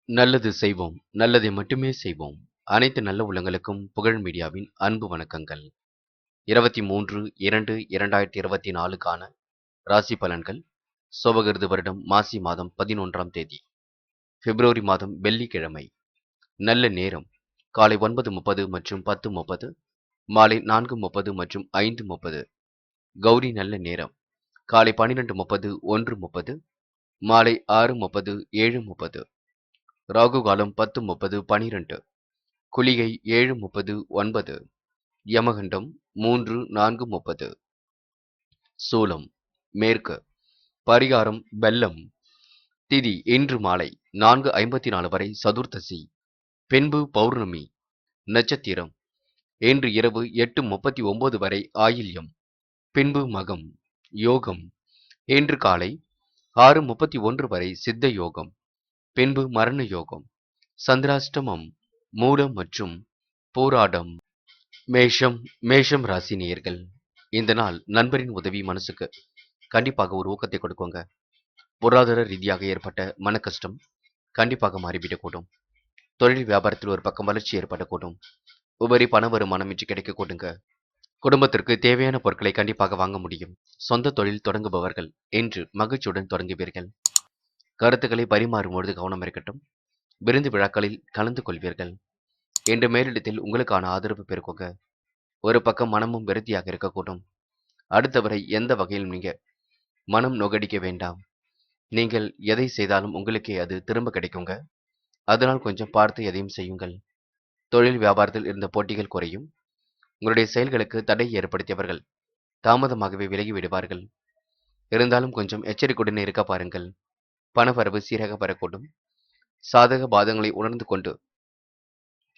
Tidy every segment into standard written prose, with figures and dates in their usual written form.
நல்லது செய்வோம். நல்லதை மட்டுமே செய்வோம். அனைத்து நல்ல உள்ளங்களுக்கும் புகழ் மீடியாவின் அன்பு வணக்கங்கள். 23/2/2024க்கான ராசி பலன்கள். சோபகிருது வருடம் மாசி மாதம் 11ஆம் தேதி. பிப்ரவரி மாதம் வெள்ளிக்கிழமை. நல்ல நேரம் காலை 9:30 மற்றும் 10:30, மாலை 4:30 மற்றும் 5:30. கௌரி நல்ல நேரம் காலை 12:30, 1:30, மாலை 6:30, 7:30. ராகு காலம் 10:30, 12. குளிகை 7:30, 9. யமகண்டம் 3, 4:30. சூலம் மேற்கு. பரிகாரம் வெல்லம். திதி இன்று மாலை 4:54 வரை சதுர்த்தசி, பின்பு பௌர்ணமி. நட்சத்திரம் இன்று இரவு 8:39 வரை ஆயில்யம், பின்பு மகம். யோகம் இன்று காலை 6:31 வரை சித்த யோகம், பின்பு மரண யோகம். சந்திராஷ்டமம் மூலம் மற்றும் போராடம். மேஷம் ராசி நேயர்கள். இந்த நாள் நண்பரின் உதவி மனசுக்கு கண்டிப்பாக ஒரு ஊக்கத்தை கொடுக்குங்க. பொருளாதார ரீதியாக ஏற்பட்ட மன கஷ்டம் கண்டிப்பாக மாறிவிடக்கூடும். தொழில் வியாபாரத்தில் ஒரு பக்கம் வளர்ச்சி ஏற்படக்கூடும். உபரி பண வருமானம் இன்று கிடைக்கக்கூடுங்க. குடும்பத்திற்கு தேவையான பொருட்களை கண்டிப்பாக வாங்க முடியும். சொந்த தொழில் தொடங்குபவர்கள் இன்று மகிழ்ச்சியுடன் தொடங்குவீர்கள். கருத்துக்களை பரிமாறும்பொழுது கவனம் இருக்கட்டும். விருந்து விழாக்களில் கலந்து கொள்வீர்கள். இன்று மேலிடத்தில் உங்களுக்கான ஆதரவு பெருக்குங்க. ஒரு பக்கம் மனமும் விருத்தியாக இருக்கக்கூடும். அடுத்தவரை எந்த வகையிலும் நீங்க மனம் நொகடிக்க வேண்டாம். நீங்கள் எதை செய்தாலும் உங்களுக்கே அது திரும்ப கிடைக்குங்க. அதனால் கொஞ்சம் பார்த்து எதையும் செய்யுங்கள். தொழில் வியாபாரத்தில் இருந்த போட்டிகள் குறையும். உங்களுடைய செயல்களுக்கு தடை ஏற்படுத்தியவர்கள் தாமதமாகவே விலகி விடுவார்கள். இருந்தாலும் கொஞ்சம் எச்சரிக்கையுடன் இருக்க பாருங்கள். பணவரவு சீராக வரக்கூடும். சாதக பாதங்களை உணர்ந்து கொண்டு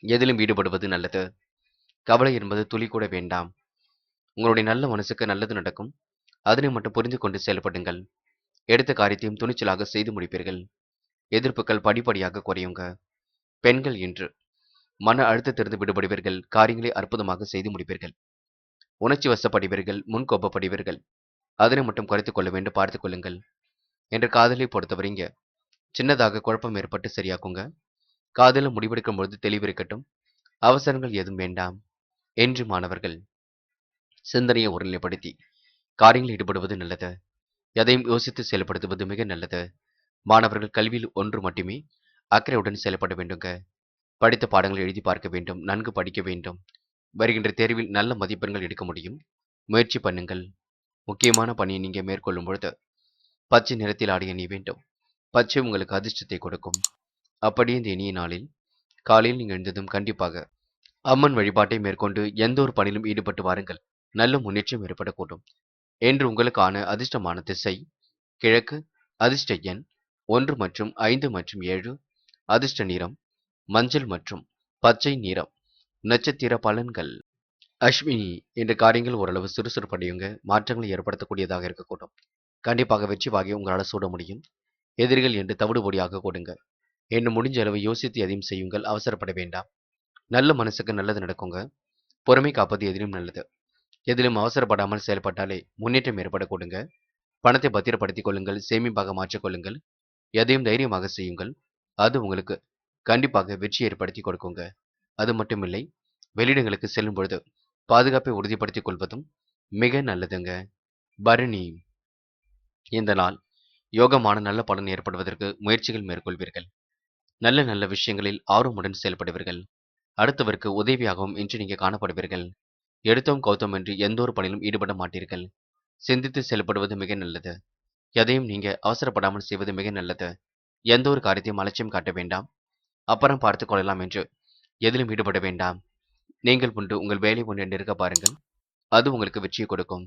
எதிலும் ஈடுபடுவது நல்லது. கவலை என்பது துளி கூட வேண்டாம். உங்களுடைய நல்ல மனசுக்கு நல்லது நடக்கும். அதனை மட்டும் புரிந்து கொண்டு செயல்படுங்கள். எடுத்த காரியத்தையும் துணிச்சலாக செய்து முடிப்பீர்கள். எதிர்ப்புகள் படிப்படியாக குறையுங்க. பெண்கள் இன்று மன அழுத்தத்திலிருந்து விடுபடுவீர்கள். காரியங்களை அற்புதமாக செய்து முடிப்பீர்கள். உணர்ச்சி வசப்படுவீர்கள். முன்கோபப்படுவீர்கள். அதனை மட்டும் குறைத்துக் கொள்ள வேண்டும், பார்த்துக் கொள்ளுங்கள். என்று காதலை பொறுத்தவரைங்க சின்னதாக குழப்பம் ஏற்பட்டு சரியாக்குங்க. காதலில் முடிவெடுக்கும் பொழுது தெளிவு இருக்கட்டும். அவசரங்கள் ஏதும் வேண்டாம். என்று மாணவர்கள் சிந்தனையை ஒருநிலைப்படுத்தி காரியங்களில் ஈடுபடுவது நல்லது. எதையும் யோசித்து செயல்படுத்துவது மிக நல்லது. மாணவர்கள் கல்வியில் ஒன்று மட்டுமே அக்கறையுடன் செயல்பட வேண்டுங்க. படித்த பாடங்களை எழுதி பார்க்க வேண்டும். நன்கு படிக்க வேண்டும். வருகின்ற தேர்வில் நல்ல மதிப்பெண்கள் எடுக்க முடியும். முயற்சி பண்ணுங்கள். முக்கியமான பணியை நீங்க மேற்கொள்ளும் பொழுது பச்சை நிறத்தில் ஆடை அணிய வேண்டும். பச்சை உங்களுக்கு அதிர்ஷ்டத்தை கொடுக்கும். அப்படியே இந்த இனிய நாளில் காலையில் நீங்கள் எழுந்ததும் கண்டிப்பாக அம்மன் வழிபாட்டை மேற்கொண்டு எந்த ஒரு பணியிலும் ஈடுபட்டு வாருங்கள். நல்ல முன்னேற்றம் ஏற்படக்கூடும். என்று உங்களுக்கான அதிர்ஷ்டமான திசை கிழக்கு. அதிர்ஷ்ட எண் 1 மற்றும் 5 மற்றும் 7. அதிர்ஷ்ட நிறம் மஞ்சள் மற்றும் பச்சை நிறம். நட்சத்திர பலன்கள். அஸ்வினி என்ற காரியங்கள் ஓரளவு சுறுசுறுப்படையுங்க. மாற்றங்களை ஏற்படுத்தக்கூடியதாக இருக்கக்கூடும். கண்டிப்பாக வெற்றி வாகை உங்களால் சூட முடியும். எதிரிகள் என்று தவிடுபொடியாக கொடுங்க. என்று முடிஞ்ச அளவு யோசித்து எதையும் செய்யுங்கள். அவசரப்பட வேண்டாம். நல்ல மனசுக்கு நல்லது நடக்குங்க. பொறுமை காப்பது எதிலும் நல்லது. எதிலும் அவசரப்படாமல் செயல்பட்டாலே முன்னேற்றம் ஏற்பட கொடுங்க. பணத்தை பத்திரப்படுத்திக் கொள்ளுங்கள். சேமிப்பாக மாற்றிக்கொள்ளுங்கள். எதையும் தைரியமாக செய்யுங்கள். அது உங்களுக்கு கண்டிப்பாக வெற்றி ஏற்படுத்தி கொடுக்குங்க. அது மட்டுமில்லை, வெளியிடங்களுக்கு செல்லும் பொழுது பாதுகாப்பை உறுதிப்படுத்திக் கொள்வதும் மிக நல்லதுங்க. பரணி இந்த நாள் யோகமான நல்ல பலன் ஏற்படுவதற்கு முயற்சிகள் மேற்கொள்வீர்கள். நல்ல நல்ல விஷயங்களில் ஆர்வமுடன் செயல்படுவீர்கள். அடுத்தவருக்கு உதவியாகவும் இன்று நீங்க காணப்படுவீர்கள். எடுத்தோம் கௌத்தம் என்று எந்த ஒரு பணியிலும் ஈடுபட மாட்டீர்கள். சிந்தித்து செயல்படுவது மிக நல்லது. எதையும் நீங்க அவசரப்படாமல் செய்வது மிக நல்லது. எந்த ஒரு காரியத்தையும் அலட்சியம் காட்ட வேண்டாம். அப்புறம் பார்த்துக் கொள்ளலாம் என்று எதிலும் ஈடுபட வேண்டாம். நீங்கள் உண்டு உங்கள் வேலை ஒன்று என்று இருக்க பாருங்கள். அது உங்களுக்கு வெற்றியை கொடுக்கும்.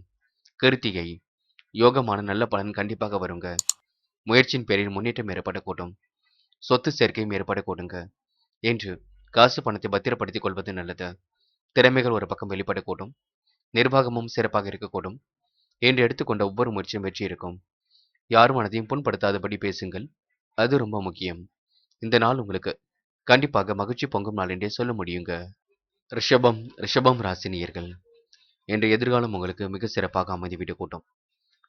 கிருத்திகை யோகமான நல்ல பலன் கண்டிப்பாக வருங்க. முயற்சியின் பேரில் முன்னேற்றம் ஏற்படக்கூடும். சொத்து சேர்க்கையும் ஏற்படக்கூடுங்க. என்று காசு பணத்தை பத்திரப்படுத்திக் கொள்வது நல்லது. திறமைகள் ஒரு பக்கம் வெளிப்படக்கூடும். நிர்வாகமும் சிறப்பாக இருக்கக்கூடும். என்று எடுத்துக்கொண்ட ஒவ்வொரு முயற்சியும் வெற்றி இருக்கும். யாரும் மனதையும் புண்படுத்தாதபடி பேசுங்கள். அது ரொம்ப முக்கியம். இந்த நாள் உங்களுக்கு கண்டிப்பாக மகிழ்ச்சி பொங்கும் நாள் என்றே சொல்ல முடியுங்க. ரிஷபம் ராசினியர்கள். என்ற எதிர்காலம் உங்களுக்கு மிக சிறப்பாக அமைந்துவிடக் கூட்டும்.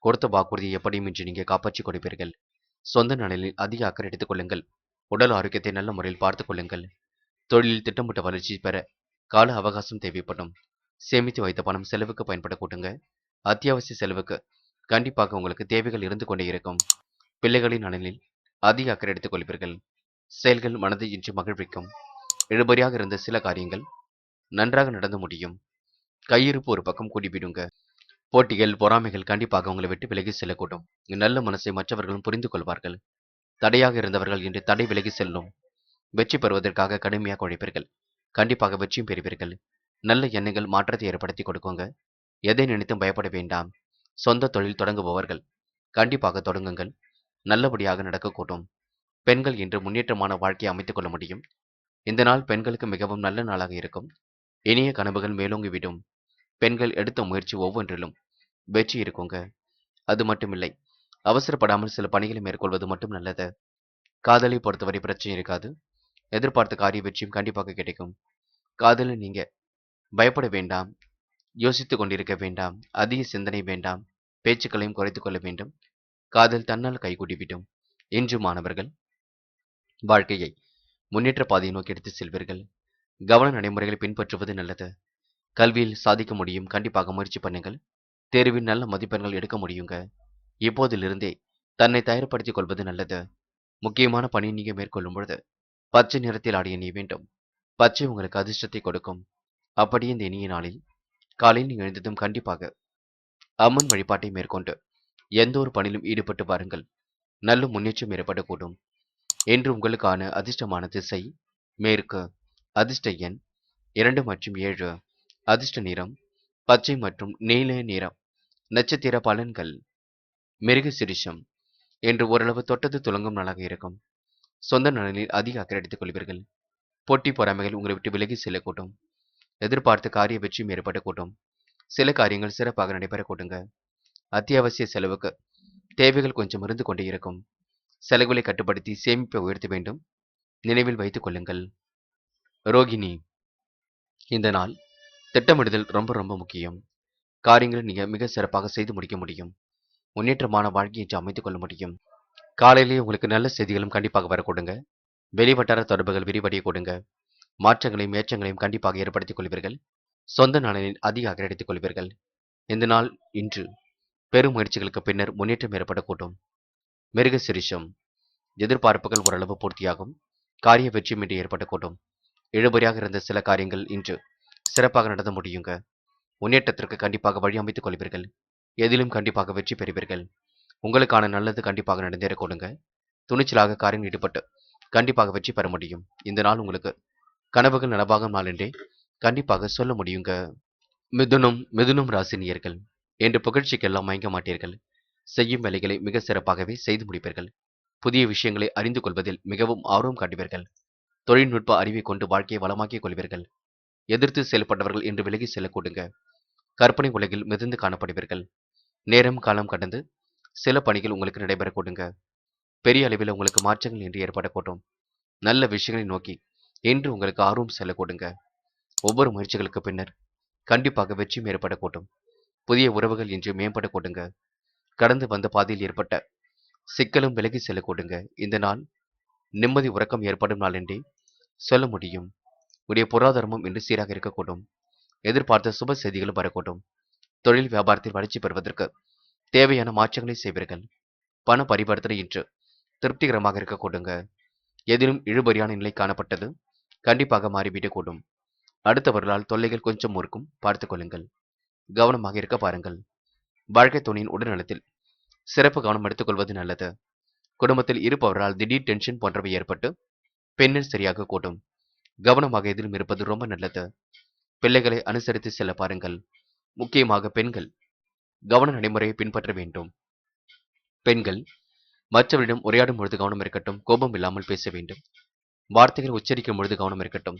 கொடுத்த வாக்குறுதியை எப்படியும் இன்று நீங்க காப்பாற்றிக் கொடுப்பீர்கள். சொந்த நலனில் அதிக அக்கறை எடுத்துக் கொள்ளுங்கள். உடல் ஆரோக்கியத்தை நல்ல முறையில் பார்த்துக் கொள்ளுங்கள். தொழிலில் திட்டமிட்ட வளர்ச்சி பெற கால அவகாசம் தேவைப்படும். சேமித்து வைத்த பணம் செலவுக்கு பயன்பட கூட்டுங்க. அத்தியாவசிய செலவுக்கு கண்டிப்பாக உங்களுக்கு தேவைகள் இருந்து கொண்டே இருக்கும். பிள்ளைகளின் நலனில் அதிக அக்கறை எடுத்துக் கொள்வீர்கள். செயல்கள் மனதை இன்று மகிழ்விக்கும். இழுபறியாக இருந்த சில காரியங்கள் நன்றாக நடந்து முடியும். கையிருப்பு ஒரு பக்கம் கூடிவிடுங்க. போட்டிகள், பொறாமைகள் கண்டிப்பாக உங்களை விட்டு விலகி செல்லக்கூடும். நல்ல மனசை மற்றவர்களும் புரிந்து கொள்வார்கள். தடையாக இருந்தவர்கள் இன்று தடை விலகி செல்லும். வெற்றி பெறுவதற்காக கடுமையாக உழைப்பீர்கள். கண்டிப்பாக வெற்றியும் பெறுவீர்கள். நல்ல எண்ணங்கள் மாற்றத்தை ஏற்படுத்தி கொடுக்குங்க. எதை நினைத்தும் பயப்பட வேண்டாம். சொந்த தொழில் தொடங்குபவர்கள் கண்டிப்பாக தொடங்குங்கள். நல்லபடியாக நடக்கக்கூடும். பெண்கள் இன்று முன்னேற்றமான வாழ்க்கையை அமைத்துக் கொள்ள முடியும். இந்த நாள் பெண்களுக்கு மிகவும் நல்ல நாளாக இருக்கும். இனிய கனவுகள் மேலோங்கிவிடும். பெண்கள் எடுத்த முயற்சி ஒவ்வொன்றிலும் வெற்றி இருக்குங்க. அது மட்டுமில்லை, அவசரப்படாமல் சில பணிகளை மேற்கொள்வது மட்டும் நல்லது. காதலை பொறுத்தவரை பிரச்சனை இருக்காது. எதிர்பார்த்த காரிய வெற்றியும் கண்டிப்பாக கிடைக்கும். காதலில் நீங்க பயப்பட வேண்டாம். யோசித்துக் கொண்டிருக்க வேண்டாம். அதிக சிந்தனை வேண்டாம். பேச்சுக்களையும் குறைத்துக் கொள்ள வேண்டும். காதல் தன்னால் கைகூடிவிடும். இன்று மாணவர்கள் வாழ்க்கையை முன்னேற்ற பாதையை நோக்கி எடுத்துச் செல்வீர்கள். கவன நடைமுறைகளை பின்பற்றுவது நல்லது. கல்வியில் சாதிக்க முடியும். கண்டிப்பாக முயற்சி பண்ணுங்கள். தேர்வில் நல்ல மதிப்பெண்கள் எடுக்க முடியுங்க. இப்போதிலிருந்தே தன்னை தயார்படுத்திக் கொள்வது நல்லது. முக்கியமான பணியை நீங்க மேற்கொள்ளும் பொழுது பச்சை நிறத்தில் ஆடைய நீ வேண்டும். பச்சை உங்களுக்கு அதிர்ஷ்டத்தை கொடுக்கும். அப்படியே இந்த இனிய நாளில் காலையில் நீங்க எழுந்ததும் கண்டிப்பாக அம்மன் வழிபாட்டை மேற்கொண்டு எந்த ஒரு பணியிலும் ஈடுபட்டு பாருங்கள். நல்ல முன்னேற்றம் ஏற்படக்கூடும். என்று உங்களுக்கான அதிர்ஷ்டமான திசை மேற்கு. அதிர்ஷ்ட எண் 2 மற்றும் 7. அதிர்ஷ்ட நிறம் பச்சை மற்றும் நீல நிறம். நட்சத்திர பலன்கள் மிருக சிரிஷம் என்று ஓரளவு தொட்டது துலங்கும் நாளாக இருக்கும். சொந்த நலனில் அதிக அக்கறை எடுத்துக் கொள்வீர்கள். போட்டி பொறாமைகள் உங்களை விட்டு விலகி செல்லக்கூடும். எதிர்பார்த்த காரிய வெற்றியும் ஏற்படக்கூடும். சில காரியங்கள் சிறப்பாக நடைபெறக்கூடுங்க. அத்தியாவசிய செலவுக்கு தேவைகள் கொஞ்சம் இருந்து கொண்டே இருக்கும். செலவுகளை கட்டுப்படுத்தி சேமிப்பை உயர்த்த வேண்டும். நினைவில் வைத்துக் கொள்ளுங்கள். ரோகிணி, இந்த நாள் திட்டமிடுதல் ரொம்ப ரொம்ப முக்கியம். காரியங்களை நீங்க மிக சிறப்பாக செய்து முடிக்க முடியும். முன்னேற்றமான வாழ்க்கையை இன்று அமைத்துக் கொள்ள முடியும். காலையிலேயே உங்களுக்கு நல்ல செய்திகளும் கண்டிப்பாக வரக்கூடுங்க. வெளிவட்டார தொடர்புகள் விரிவடைய கொடுங்க. மாற்றங்களையும் ஏற்றங்களையும் கண்டிப்பாக ஏற்படுத்திக் கொள்வீர்கள். சொந்த நலனில் அதிக அக்கறை எடுத்துக் கொள்வீர்கள். இந்த நாள் இன்று பெரும் முயற்சிகளுக்கு பின்னர் முன்னேற்றம் ஏற்படக்கூடும். மிருக சிரிஷம், எதிர்பார்ப்புகள் ஓரளவு பூர்த்தியாகும். காரிய வெற்றியும் இன்று ஏற்படக்கூடும். இழுபறியாக இருந்த சில காரியங்கள் இன்று சிறப்பாக நடந்து முடியுங்க. முன்னேற்றத்திற்கு கண்டிப்பாக வழி அமைத்துக் கொள்வீர்கள். எதிலும் கண்டிப்பாக வெற்றி பெறுவீர்கள். உங்களுக்கான நல்லது கண்டிப்பாக நடந்தேற கொடுங்க. துணிச்சலாக காரியம் ஈடுபட்டு கண்டிப்பாக வெற்றி பெற முடியும். இந்த நாள் உங்களுக்கு கனவுகள் நனவாகும் நாள் என்றே கண்டிப்பாக சொல்ல முடியுங்க. மிதுனம் ராசினியர்கள் என்று புகழ்ச்சிக்கெல்லாம் மயங்க மாட்டீர்கள். செய்யும் வேலைகளை மிக சிறப்பாகவே செய்து முடிப்பீர்கள். புதிய விஷயங்களை அறிந்து கொள்வதில் மிகவும் ஆர்வம் காட்டுவீர்கள். தொழில்நுட்ப அறிவை கொண்டு வாழ்க்கையை வளமாக்கிக் கொள்வீர்கள். எதிர்த்து செயல்பட்டவர்கள் என்று விலகி செல்லக்கூடுங்க. கற்பனை உலகில் மிதந்து காணப்படுவீர்கள். நேரம் காலம் கடந்து சில பணிகள் உங்களுக்கு நடைபெறக்கூடுங்க. பெரிய அளவில் உங்களுக்கு மாற்றங்கள் என்று ஏற்படக்கூடும். நல்ல விஷயங்களை நோக்கி இன்று உங்களுக்கு ஆர்வம் செல்லக்கூடுங்க. ஒவ்வொரு முயற்சிகளுக்கு பின்னர் கண்டிப்பாக வெற்றியும் ஏற்படக்கூடும். புதிய உறவுகள் இன்று மேம்படக்கூடுங்க. கடந்து வந்த பாதையில் ஏற்பட்ட சிக்கலும் விலகி செல்லக்கூடுங்க. இந்த நாள் நிம்மதி உறக்கம் ஏற்படும் நாள் என்றே சொல்ல முடியும். உடைய பொருளாதாரமும் இன்று சீராக இருக்கக்கூடும். எதிர்பார்த்த சுப செய்திகளும் வரக்கூடும். தொழில் வியாபாரத்தில் வளர்ச்சி பெறுவதற்கு தேவையான மாற்றங்களை செய்வீர்கள். பண பரிவர்த்தனை இன்று திருப்திகரமாக இருக்கக்கூடுங்க. எதிலும் இழுபறியான நிலை காணப்பட்டது கண்டிப்பாக மாறிவிடக்கூடும். அடுத்தவர்களால் தொல்லைகள் கொஞ்சம் இருக்கும், பார்த்துக் கொள்ளுங்கள். கவனமாக இருக்க பாருங்கள். வாழ்க்கை துணையின் உடல்நலத்தில் சிறப்பு கவனம் எடுத்துக்கொள்வது நல்லது. குடும்பத்தில் இருப்பவரால் திடீர் டென்ஷன் போன்றவை ஏற்பட்டு பின்னர் சரியாக கூடும். கவனமாக எதிலும் இருப்பது ரொம்ப நல்லது. பிள்ளைகளை அனுசரித்து செல்ல பாருங்கள். முக்கியமாக பெண்கள் கவன நடைமுறையை பின்பற்ற வேண்டும். பெண்கள் மற்றவரிடம் உரையாடும் பொழுது கவனம் இருக்கட்டும். கோபம் இல்லாமல் பேச வேண்டும். வார்த்தைகள் உச்சரிக்கும் பொழுது கவனம் இருக்கட்டும்.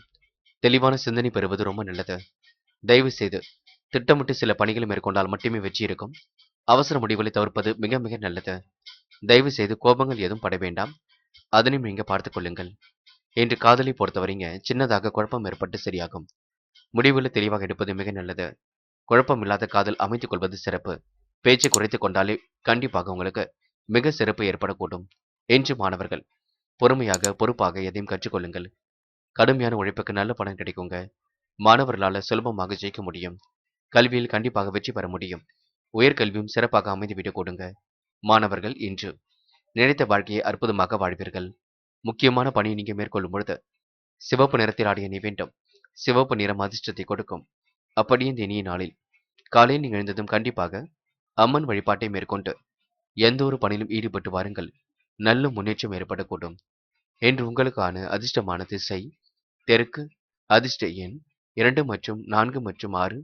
தெளிவான சிந்தனை பெறுவது ரொம்ப நல்லது. தயவு செய்து திட்டமிட்டு சில பணிகளை மேற்கொண்டால் மட்டுமே வெற்றி இருக்கும். அவசர முடிவுகளை தவிர்ப்பது மிக மிக நல்லது. தயவு செய்து கோபங்கள் எதுவும் பட வேண்டாம். அதனையும் நீங்க பார்த்துக் கொள்ளுங்கள். இன்று காதலை பொறுத்தவரைங்க சின்னதாக குழப்பம் ஏற்பட்டு சரியாகும். முடிவுகளை தெளிவாக எடுப்பது மிக நல்லது. குழப்பம் இல்லாத காதல் அமைத்துக் கொள்வது சிறப்பு. பேச்சை குறைத்துக் கொண்டாலே கண்டிப்பாக உங்களுக்கு மிக சிறப்பு ஏற்படக்கூடும். என்று மாணவர்கள் பொறுமையாக, பொறுப்பாக எதையும் கற்றுக்கொள்ளுங்கள். கடுமையான உழைப்புக்கு நல்ல பலன் கிடைக்குங்க. மாணவர்களால சுலபமாக ஜெயிக்க முடியும். கல்வியில் கண்டிப்பாக வெற்றி பெற முடியும். உயர்கல்வியும் சிறப்பாக அமைந்துவிடக் கொடுங்க. மாணவர்கள் இன்று நினைத்த வாழ்க்கையை அற்புதமாக வாழ்வீர்கள். முக்கியமான பணியை நீங்க மேற்கொள்ளும் பொழுது சிவப்பு நிறத்தில் ஆடைய நீ வேண்டும். சிவப்பு நிறம் அதிர்ஷ்டத்தை கொடுக்கும். அப்படியே இந்த இனிய நாளில் காலையில் நீங்கள் எழுந்ததும் கண்டிப்பாக அம்மன் வழிபாட்டை மேற்கொண்டு எந்த ஒரு பணியிலும் ஈடுபட்டு வாருங்கள். நல்ல முன்னேற்றம் ஏற்படக்கூடும். என்று உங்களுக்கான அதிர்ஷ்டமான திசை தெற்கு, அதிர்ஷ்ட எண் 2 மற்றும் 4 மற்றும் 6,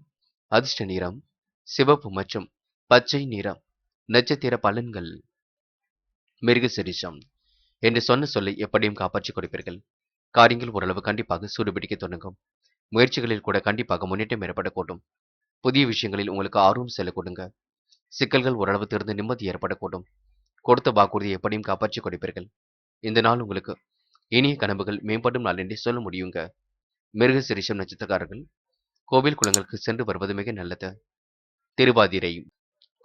அதிர்ஷ்ட நிறம் சிவப்பு மற்றும் பச்சை நிறம். நட்சத்திர பலன்கள். மிருகசீரிஷம் என்று சொன்ன சொல்லை எப்படியும் காப்பாற்றிக் கொடுப்பீர்கள். காரியங்கள் ஓரளவு கண்டிப்பாக சூடுபிடிக்க தொடங்கும். முயற்சிகளில் கூட கண்டிப்பாக முன்னேற்றம் ஏற்படக்கூடும். புதிய விஷயங்களில் உங்களுக்கு ஆர்வம் செல்ல கொடுங்க. சிக்கல்கள் ஓரளவு தீர்ந்து நிம்மதி ஏற்படக்கூடும். கொடுத்த வாக்குறுதியை எப்படியும் காப்பாற்றிக் கொடுப்பீர்கள். இந்த நாள் உங்களுக்கு இனிய கனவுகள் மேம்படும் நாள் என்றே சொல்ல முடியுங்க. மிருகசீரிஷம் நட்சத்திரக்காரர்கள் கோவில் குளங்களுக்கு சென்று வருவது மிக நல்லது. திருவாதிரை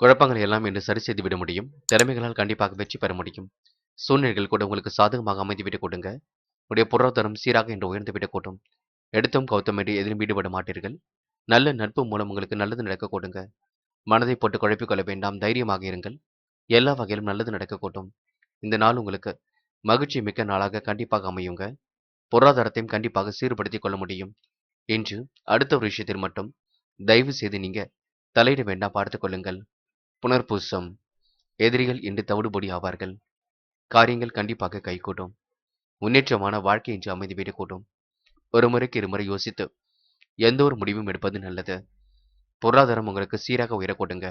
குழப்பங்களை எல்லாம் இன்று சரி செய்து விட முடியும். திறமைகளால் கண்டிப்பாக வெற்றி பெற முடியும். சூழ்நிலைகள் கூட உங்களுக்கு சாதகமாக அமைந்துவிடக் கொடுங்க. உடைய பொருளாதாரம் சீராக இன்று உயர்ந்துவிடக் கூடும். எடுத்தும் கௌத்தம் என்று எதிலும் ஈடுபட மாட்டீர்கள். நல்ல நட்பு மூலம் உங்களுக்கு நல்லது நடக்க கொடுங்க. மனதை போட்டு குழப்பிக் கொள்ள வேண்டாம். தைரியமாக இருங்கள். எல்லா வகையிலும் நல்லது நடக்க கூடும். இந்த நாள் உங்களுக்கு மகிழ்ச்சி மிக்க நாளாக கண்டிப்பாக அமையுங்க. பொருளாதாரத்தையும் கண்டிப்பாக சீர்படுத்திக் கொள்ள முடியும். இன்று அடுத்த ஒரு விஷயத்தில் மட்டும் தயவு செய்து நீங்க தலையிட வேண்டாம், பார்த்துக் கொள்ளுங்கள். புனர்பூசம் எதிரிகள் இன்று தவிடுபொடி ஆவார்கள். காரியங்கள் கண்டிப்பாக கைகூடும். முன்னேற்றமான வாழ்க்கை இன்று அமைந்துவிடக் கூடும். ஒரு முறைக்கு இருமுறை யோசித்து எந்த ஒரு முடிவும் எடுப்பது நல்லது. பொருளாதாரம் உங்களுக்கு சீராக உயரக்கூடுங்க.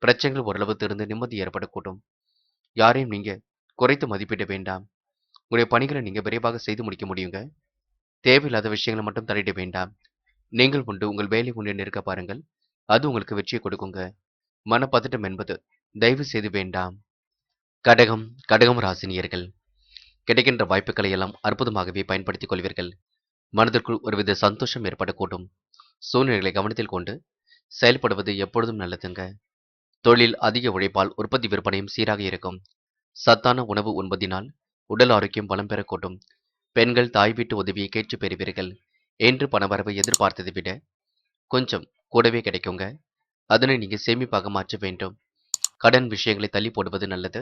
பிரச்சனைகள் ஓரளவு திறந்து நிம்மதி ஏற்படக்கூடும். யாரையும் நீங்க குறைத்து மதிப்பிட வேண்டாம். உங்களுடைய பணிகளை நீங்க விரைவாக செய்து முடிக்க முடியுங்க. தேவையில்லாத விஷயங்களை மட்டும் தலையிட வேண்டாம். நீங்கள் உண்டு உங்கள் வேலை உண்டு இருக்க பாருங்கள். அது உங்களுக்கு வெற்றியை கொடுக்குங்க. மனப்பதட்டம் என்பது தயவு செய்து வேண்டாம். கடகம் கடகம் ராசினியர்கள் கிடைக்கின்ற வாய்ப்புகளை எல்லாம் அற்புதமாகவே பயன்படுத்திக் கொள்வீர்கள். மனதிற்குள் ஒருவித சந்தோஷம் ஏற்படக்கூடும். சூழ்நிலைகளை கவனத்தில் கொண்டு செயல்படுவது எப்பொழுதும் நல்லதுங்க. தொழில் அதிக உழைப்பால் உற்பத்தி விற்பனையும் சீராக இருக்கும். சத்தான உணவு உண்பதினால் உடல் ஆரோக்கியம் பலம் பெறக்கூடும். பெண்கள் தாய் வீட்டு உதவியை கேட்டு பெறுவீர்கள். என்று பணவரவை எதிர்பார்த்ததை விட கொஞ்சம் கூடவே கிடைக்குங்க. அதனை நீங்க சேமிப்பாக மாற்ற வேண்டும். கடன் விஷயங்களை தள்ளி போடுவது நல்லது.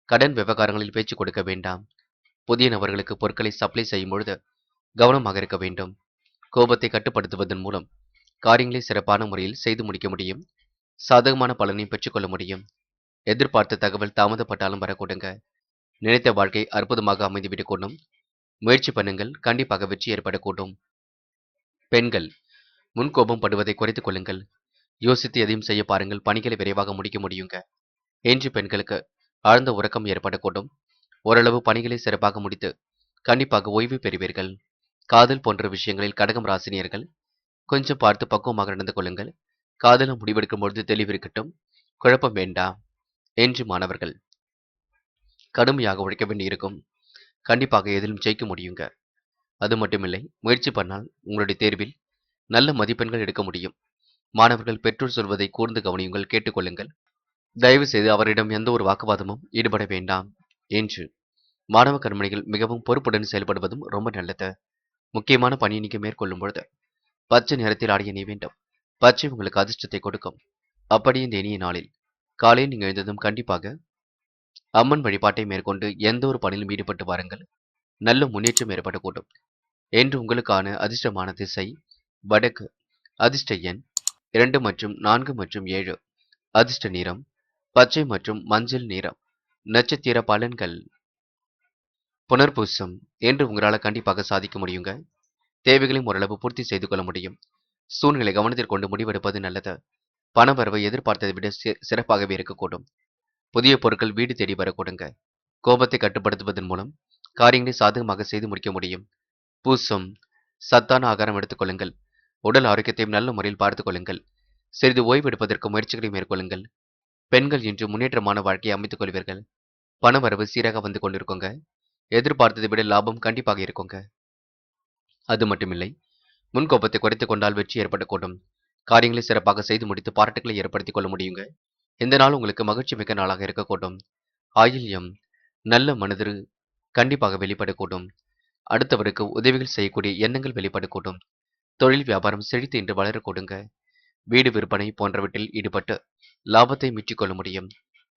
கடன் விவகாரங்களில் பேச்சு கொடுக்க வேண்டாம். புதிய நபர்களுக்கு பொருட்களை சப்ளை செய்யும் பொழுது கவனமாக இருக்க வேண்டும். கோபத்தை கட்டுப்படுத்துவதன் மூலம் காரியங்களை சிறப்பான முறையில் செய்து முடிக்க முடியும். சாதகமான பலனையும் பெற்றுக்கொள்ள முடியும். எதிர்பார்த்த தகவல் தாமதப்பட்டாலும் வரக்கூடுங்க. நினைத்த வாழ்க்கை அற்புதமாக அமைந்துவிடக்கூடும். முயற்சி பண்ணுங்கள், கண்டிப்பாக வெற்றி ஏற்படக்கூடும். பெண்கள் முன்கோபம் படுவதை குறைத்துக் கொள்ளுங்கள். யோசித்து எதையும் செய்ய பாருங்கள். பணிகளை விரைவாக முடிக்க முடியுங்க. என்று பெண்களுக்கு ஆழ்ந்த உறக்கம் ஏற்படக்கூடும். ஓரளவு பணிகளை சிறப்பாக முடித்து கண்டிப்பாக ஓய்வு பெறுவீர்கள். காதல் போன்ற விஷயங்களில் கடகம் ராசினியர்கள் கொஞ்சம் பார்த்து பக்குவமாக நடந்து கொள்ளுங்கள். காதல முடிவெடுக்கும் பொழுது தெளிவிருக்கட்டும். குழப்பம் வேண்டாம். என்று மாணவர்கள் கடுமையாக உழைக்க வேண்டியிருக்கும். கண்டிப்பாக எதிலும் ஜெயிக்க முடியுங்க. அது மட்டுமில்லை, முயற்சி பண்ணால் உங்களுடைய தேர்வில் நல்ல மதிப்பெண்கள் எடுக்க முடியும். மாணவர்கள் பெற்றோர் சொல்வதை கூர்ந்து கவனியுங்கள், கேட்டுக்கொள்ளுங்கள். தயவு செய்து அவரிடம் எந்த ஒரு வாக்குவாதமும் ஈடுபட வேண்டாம். என்று மாணவ கண்மணிகள் மிகவும் பொறுப்புடன் செயல்படுவதும் ரொம்ப நல்லது. முக்கியமான பணியை நீங்க மேற்கொள்ளும் பொழுது பச்சை நிறத்தில் ஆடிய நீ வேண்டும். பச்சை உங்களுக்கு அதிர்ஷ்டத்தை கொடுக்கும். அப்படி இந்த இனிய நாளில் காலையில் நீங்க எழுந்ததும் கண்டிப்பாக அம்மன் வழிபாட்டை மேற்கொண்டு எந்த ஒரு பணியிலும் ஈடுபட்டு வாருங்கள். நல்ல முன்னேற்றம் ஏற்படக்கூடும். என்று உங்களுக்கான அதிர்ஷ்டமான திசை வடக்கு, அதிர்ஷ்ட எண் 2 மற்றும் 4 மற்றும் 7, அதிர்ஷ்ட நிறம் பச்சை மற்றும் மஞ்சள் நிறம். நட்சத்திர பலன்கள். புனர்பூசம் என்று உங்களால் கண்டிப்பாக சாதிக்க முடியுங்க. தேவைகளையும் ஓரளவு பூர்த்தி செய்து கொள்ள முடியும். சூழ்நிலை கவனத்தில் கொண்டு முடிவெடுப்பது நல்லது. பணவரவை எதிர்பார்த்ததை விட சிறப்பாகவே இருக்கக்கூடும். புதிய பொருட்கள் வீடு தேடி வரக்கூடுங்க. கோபத்தை கட்டுப்படுத்துவதன் மூலம் காரியங்களை சாதகமாக செய்து முடிக்க முடியும். பூசம் சத்தான ஆகாரம் எடுத்துக் கொள்ளுங்கள். உடல் ஆரோக்கியத்தையும் நல்ல முறையில் பார்த்துக் கொள்ளுங்கள். சிறிது ஓய்வு எடுப்பதற்கு முயற்சிகளை மேற்கொள்ளுங்கள். பெண்கள் இன்று முன்னேற்றமான வாழ்க்கையை அமைத்துக் கொள்வீர்கள். பணவரவு சீராக வந்து கொண்டிருக்குங்க. எதிர்பார்த்ததை விட லாபம் கண்டிப்பாக இருக்குங்க. அது மட்டுமில்லை, முன்கோபத்தை குறைத்துக் கொண்டால் வெற்றி ஏற்படக்கூடும். காரியங்களை சிறப்பாக செய்து முடித்து பாராட்டுகளை ஏற்படுத்திக் கொள்ள முடியுங்க. இந்த நாள் உங்களுக்கு மகிழ்ச்சி மிக்க நாளாக இருக்கக்கூடும். ஆயில்யம் நல்ல மனதிரு கண்டிப்பாக வெளிப்படக்கூடும். அடுத்தவருக்கு உதவிகள் செய்யக்கூடிய எண்ணங்கள் வெளிப்படக்கூடும். தொழில் வியாபாரம் செழித்து இன்று வளரக்கூடுங்க. வீடு விற்பனை போன்றவற்றில் ஈடுபட்டு லாபத்தை மீட்டிக்கொள்ள முடியும்.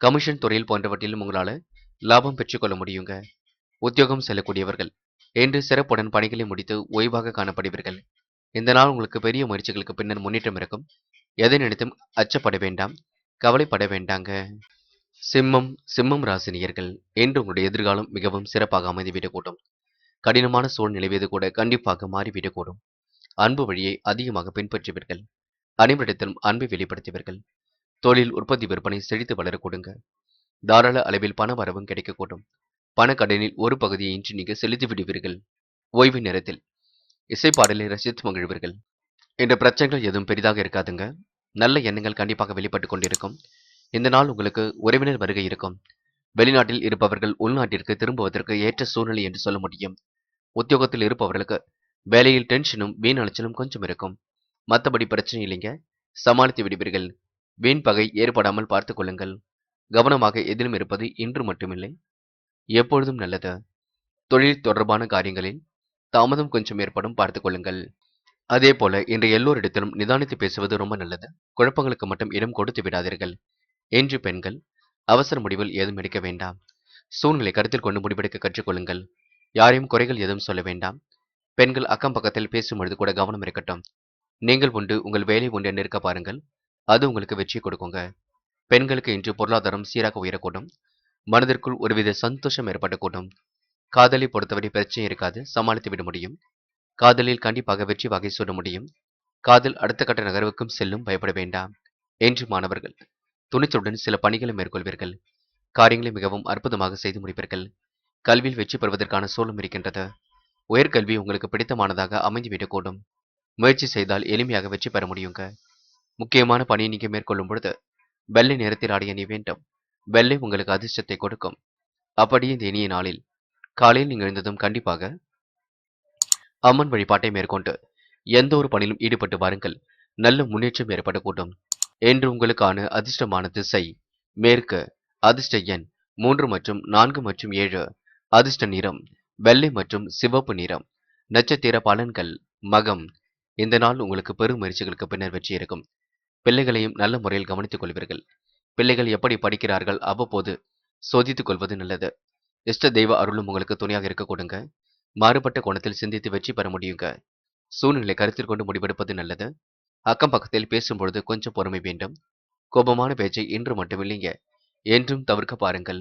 கமிஷன் துறையில் போன்றவற்றிலும் உங்களால லாபம் பெற்றுக்கொள்ள முடியுங்க. உத்தியோகம் செல்லக்கூடியவர்கள் இன்று சிறப்புடன் பணிகளை முடித்து ஓய்வாக காணப்படுவீர்கள். இந்த நாள் உங்களுக்கு பெரிய முயற்சிகளுக்கு பின்னர் முன்னேற்றம் இருக்கும். எதை நினைத்தும் அச்சப்பட வேண்டாம், கவலைப்பட வேண்டாங்க. சிம்மம் ராசினியர்கள் இன்று உங்களுடைய எதிர்காலம் மிகவும் சிறப்பாக அமைந்துவிடக்கூடும். கடினமான சூழ் நிலவியது கூட கண்டிப்பாக மாறிவிடக்கூடும். அன்பு வழியை அதிகமாக பின்பற்றுவீர்கள். அனைவரிடத்திலும் அன்பை வெளிப்படுத்துவீர்கள். தொழில் உற்பத்தி விற்பனை செழித்து வளரக்கூடுங்க. தாராள அளவில் பண வரவும் கிடைக்கக்கூடும். பணக்கடனில் ஒரு பகுதியை இன்று நீங்க செலுத்தி விடுவீர்கள். ஓய்வு நேரத்தில் இசைப்பாடலை ரசித்து மகிழ்வீர்கள். என்ற பிரச்சனைகள் எதுவும் பெரிதாக இருக்காதுங்க. நல்ல எண்ணங்கள் கண்டிப்பாக வெளிப்பட்டுக் கொண்டிருக்கும். இந்த நாள் உங்களுக்கு உறவினர் வருகை இருக்கும். வெளிநாட்டில் இருப்பவர்கள் உள்நாட்டிற்கு திரும்புவதற்கு ஏற்ற சூழ்நிலை என்று சொல்ல முடியும். உத்தியோகத்தில் இருப்பவர்களுக்கு வேலையில் டென்ஷனும் வீண் அலைச்சலும் கொஞ்சம் இருக்கும். மற்றபடி பிரச்சனை இல்லைங்க, சமாளித்து விடுவீர்கள். வீண் பகை ஏற்படாமல் பார்த்துக் கொள்ளுங்கள். கவனமாக எதிலும் இருப்பது இன்று மட்டுமில்லை, எப்பொழுதும் நல்லது. தொழில் தொடர்பான காரியங்களில் தாமதம் கொஞ்சம் ஏற்படும், பார்த்துக் கொள்ளுங்கள். அதே போல இன்று எல்லோரிடத்திலும் நிதானித்து பேசுவது ரொம்ப நல்லது. குழப்பங்களுக்கு மட்டும் இடம் கொடுத்து விடாதீர்கள். இன்று பெண்கள் அவசர முடிவில் ஏதும் எடுக்க வேண்டாம். சூழ்நிலை கருத்தில் கொண்டு முடிவெடுக்க கற்றுக்கொள்ளுங்கள். யாரையும் குறைகள் எதுவும் சொல்ல வேண்டாம். பெண்கள் அக்கம் பக்கத்தில் பேசும்பொழுது கூட கவனம் இருக்கட்டும். நீங்கள் உண்டு, உங்கள் வேலை உண்டு என்று இருக்க பாருங்கள். அது உங்களுக்கு வெற்றி கொடுக்குங்க. பெண்களுக்கு இன்று பொருளாதாரம் சீராக உயரக்கூடும். மனதிற்குள் ஒருவித சந்தோஷம் ஏற்படக்கூடும். காதலை பொறுத்தவரை பிரச்சனை இருக்காது, சமாளித்து விட முடியும். காதலில் கண்டிப்பாக வெற்றி வகை சூட முடியும். காதல் அடுத்த கட்ட நகர்வுக்கும் செல்லும், பயப்பட வேண்டாம். என்று மாணவர்கள் துணிச்சலுடன் சில பணிகளை மேற்கொள்வீர்கள். காரியங்களை மிகவும் அற்புதமாக செய்து முடிப்பீர்கள். கல்வியில் வெற்றி பெறுவதற்கான சூழலும் இருக்கின்றது. உயர்கல்வி உங்களுக்கு பிடித்தமானதாக அமைந்துவிடக்கூடும். முயற்சி செய்தால் எளிமையாக வெற்றி பெற முடியுங்க. முக்கியமான பணியை நீங்க மேற்கொள்ளும் பொழுது வெள்ளை நிறத்தில் ஆடை அணிய வேண்டும். வெள்ளை உங்களுக்கு அதிர்ஷ்டத்தை கொடுக்கும். அப்படியே இந்த இனிய நாளில் காலையில் நீங்கள் எழுந்ததும் கண்டிப்பாக அம்மன் வழிபாட்டை மேற்கொண்டு எந்த ஒரு பணியிலும் ஈடுபட்டு வாருங்கள். நல்ல முன்னேற்றம் ஏற்படக்கூடும். என்று உங்களுக்கான அதிர்ஷ்டமான திசை மேற்கு. அதிர்ஷ்ட எண் 3 மற்றும் 4 மற்றும் 7. அதிர்ஷ்ட நிறம் வெள்ளை மற்றும் சிவப்பு நிறம். நட்சத்திர பலன்கள் மகம். இந்த நாள் உங்களுக்கு பெரும் முயற்சிகளுக்கு பின்னர் வெற்றி இருக்கும். பிள்ளைகளையும் நல்ல முறையில் கவனித்துக் கொள்வீர்கள். பிள்ளைகள் எப்படி படிக்கிறார்கள் அவ்வப்போது சோதித்துக் கொள்வது நல்லது. இஷ்ட தெய்வ அருளும் உங்களுக்கு துணையாக இருக்க கொடுங்க. மாறுபட்ட கோணத்தில் சிந்தித்து வெற்றி பெற முடியுங்க. சூழ்நிலை கருத்தில் கொண்டு முடிவெடுப்பது நல்லது. அக்கம் பக்கத்தில் பேசும்பொழுது கொஞ்சம் பொறுமை வேண்டும். கோபமான பேச்சை இன்று மட்டுமில்லைங்க, என்றும் தவிர்க்க பாருங்கள்.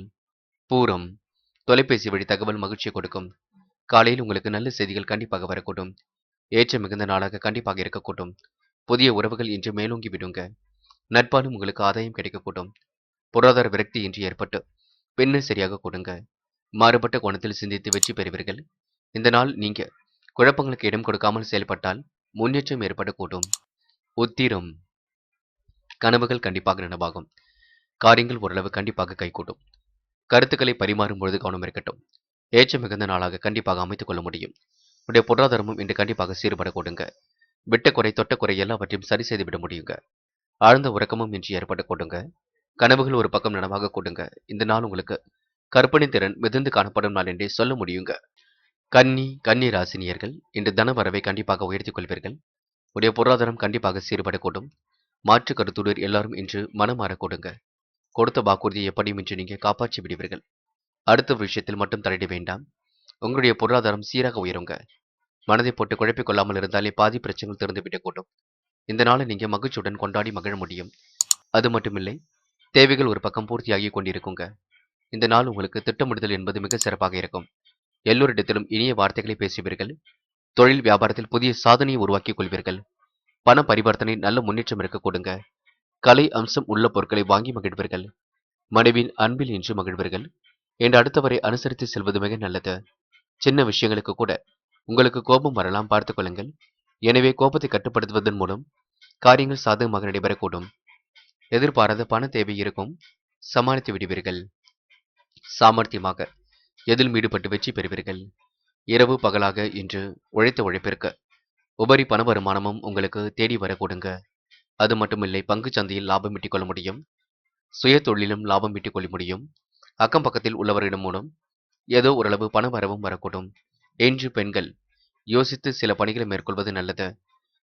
பூரம் தொலைபேசி வழி தகவல் மகிழ்ச்சியை கொடுக்கும். காலையில் உங்களுக்கு நல்ல செய்திகள் கண்டிப்பாக வரக்கூடும். ஏற்றம் மிகுந்த நாளாக கண்டிப்பாக இருக்கக்கூடும். புதிய உறவுகள் இன்று மேலோங்கி விடுங்க. நட்பாலும் உங்களுக்கு ஆதாயம் கிடைக்கக்கூடும். பொருளாதார விரக்தி இன்று ஏற்பட்டு பின்னர் சரியாக கொடுங்க. மாறுபட்ட கோணத்தில் சிந்தித்து வெற்றி பெறுவீர்கள். இந்த நாள் நீங்க குழப்பங்களுக்கு இடம் கொடுக்காமல் செயல்பட்டால் முன்னேற்றம் ஏற்படக்கூடும். உத்திரம் கனவுகள் கண்டிப்பாக நனவாகும். காரியங்கள் ஓரளவு கண்டிப்பாக கைகூடும். கருத்துக்களை பரிமாறும் பொழுது கவனம் இருக்கட்டும். ஏற்றம் மிகுந்த நாளாக கண்டிப்பாக அமைத்துக் கொள்ள முடியும். உடைய பொருளாதாரமும் இன்று கண்டிப்பாக சீர்பட கொடுங்க. விட்ட குறை தொட்ட குறை எல்லாவற்றையும் சரி செய்து விட முடியுங்க. ஆழ்ந்த உறக்கமும் இன்று ஏற்பட கொடுங்க. கனவுகள் ஒரு பக்கம் நனவாக கொடுங்க. இந்த நாள் உங்களுக்கு கற்பனை திறன் மிதந்து காணப்படும் நாள் என்றே சொல்ல முடியுங்க. கன்னி ராசினியர்கள் இன்று தன வரவை கண்டிப்பாக உயர்த்திக் கொள்வீர்கள். உடைய பொருளாதாரம் கண்டிப்பாக சீர்படக்கூடும். மாற்று கருத்துடன் எல்லாரும் இன்று மனம் மாற கொடுங்க. கொடுத்த வாக்குறுதியை எப்படியும் இன்று நீங்க காப்பாற்றி விடுவீர்கள். அடுத்த விஷயத்தில் மட்டும் தலையிட வேண்டாம். உங்களுடைய பொருளாதாரம் சீராக உயருங்க. மனதை போட்டு குழப்பிக் கொள்ளாமல் இருந்தாலே பாதி பிரச்சனைகள் திறந்து விடக்கூடும். இந்த நாளை நீங்க மகிழ்ச்சியுடன் கொண்டாடி மகிழ முடியும். அது மட்டுமில்லை, தேவைகள் ஒரு பக்கம் பூர்த்தியாகி கொண்டிருக்குங்க. இந்த நாள் உங்களுக்கு திட்டமிடுதல் என்பது மிக சிறப்பாக இருக்கும். எல்லோரிடத்திலும் இனிய வார்த்தைகளை பேசுவீர்கள். தொழில் வியாபாரத்தில் புதிய சாதனையை உருவாக்கிக் கொள்வீர்கள். பண பரிவர்த்தனை நல்ல முன்னேற்றம் இருக்க கொடுங்க. கலை அம்சம் உள்ள பொருட்களை வாங்கி மகிழ்வீர்கள். மனைவியின் அன்பில் இன்று மகிழ்வீர்கள். என்று அடுத்தவரை அனுசரித்து செல்வது மிக நல்லது. சின்ன விஷயங்களுக்கு கூட உங்களுக்கு கோபம் வரலாம், பார்த்துக் கொள்ளுங்கள். எனவே கோபத்தை கட்டுப்படுத்துவதன் மூலம் காரியங்கள் சாதகமாக நடைபெறக்கூடும். எதிர்பாராத பண தேவை இருக்கும், சமாளித்து விடுவீர்கள். சாமர்த்தியமாக எதிலும் ஈடுபட்டு வெற்றி பெறுவீர்கள். இரவு பகலாக இன்று உழைத்த உழைப்பிற்கு உபரி பண வருமானமும் உங்களுக்கு தேடி வரக்கூடுங்க. அது மட்டுமில்லை, பங்கு சந்தையில் லாபம் ஈட்டிக் கொள்ள முடியும். சுய தொழிலும் லாபம் ஈட்டிக் கொள்ள முடியும். அக்கம் பக்கத்தில் உள்ளவர்களிடம் மூலம் ஏதோ ஓரளவு பண வரவும் வரக்கூடும். இன்று பெண்கள் யோசித்து சில பணிகளை மேற்கொள்வது நல்லது.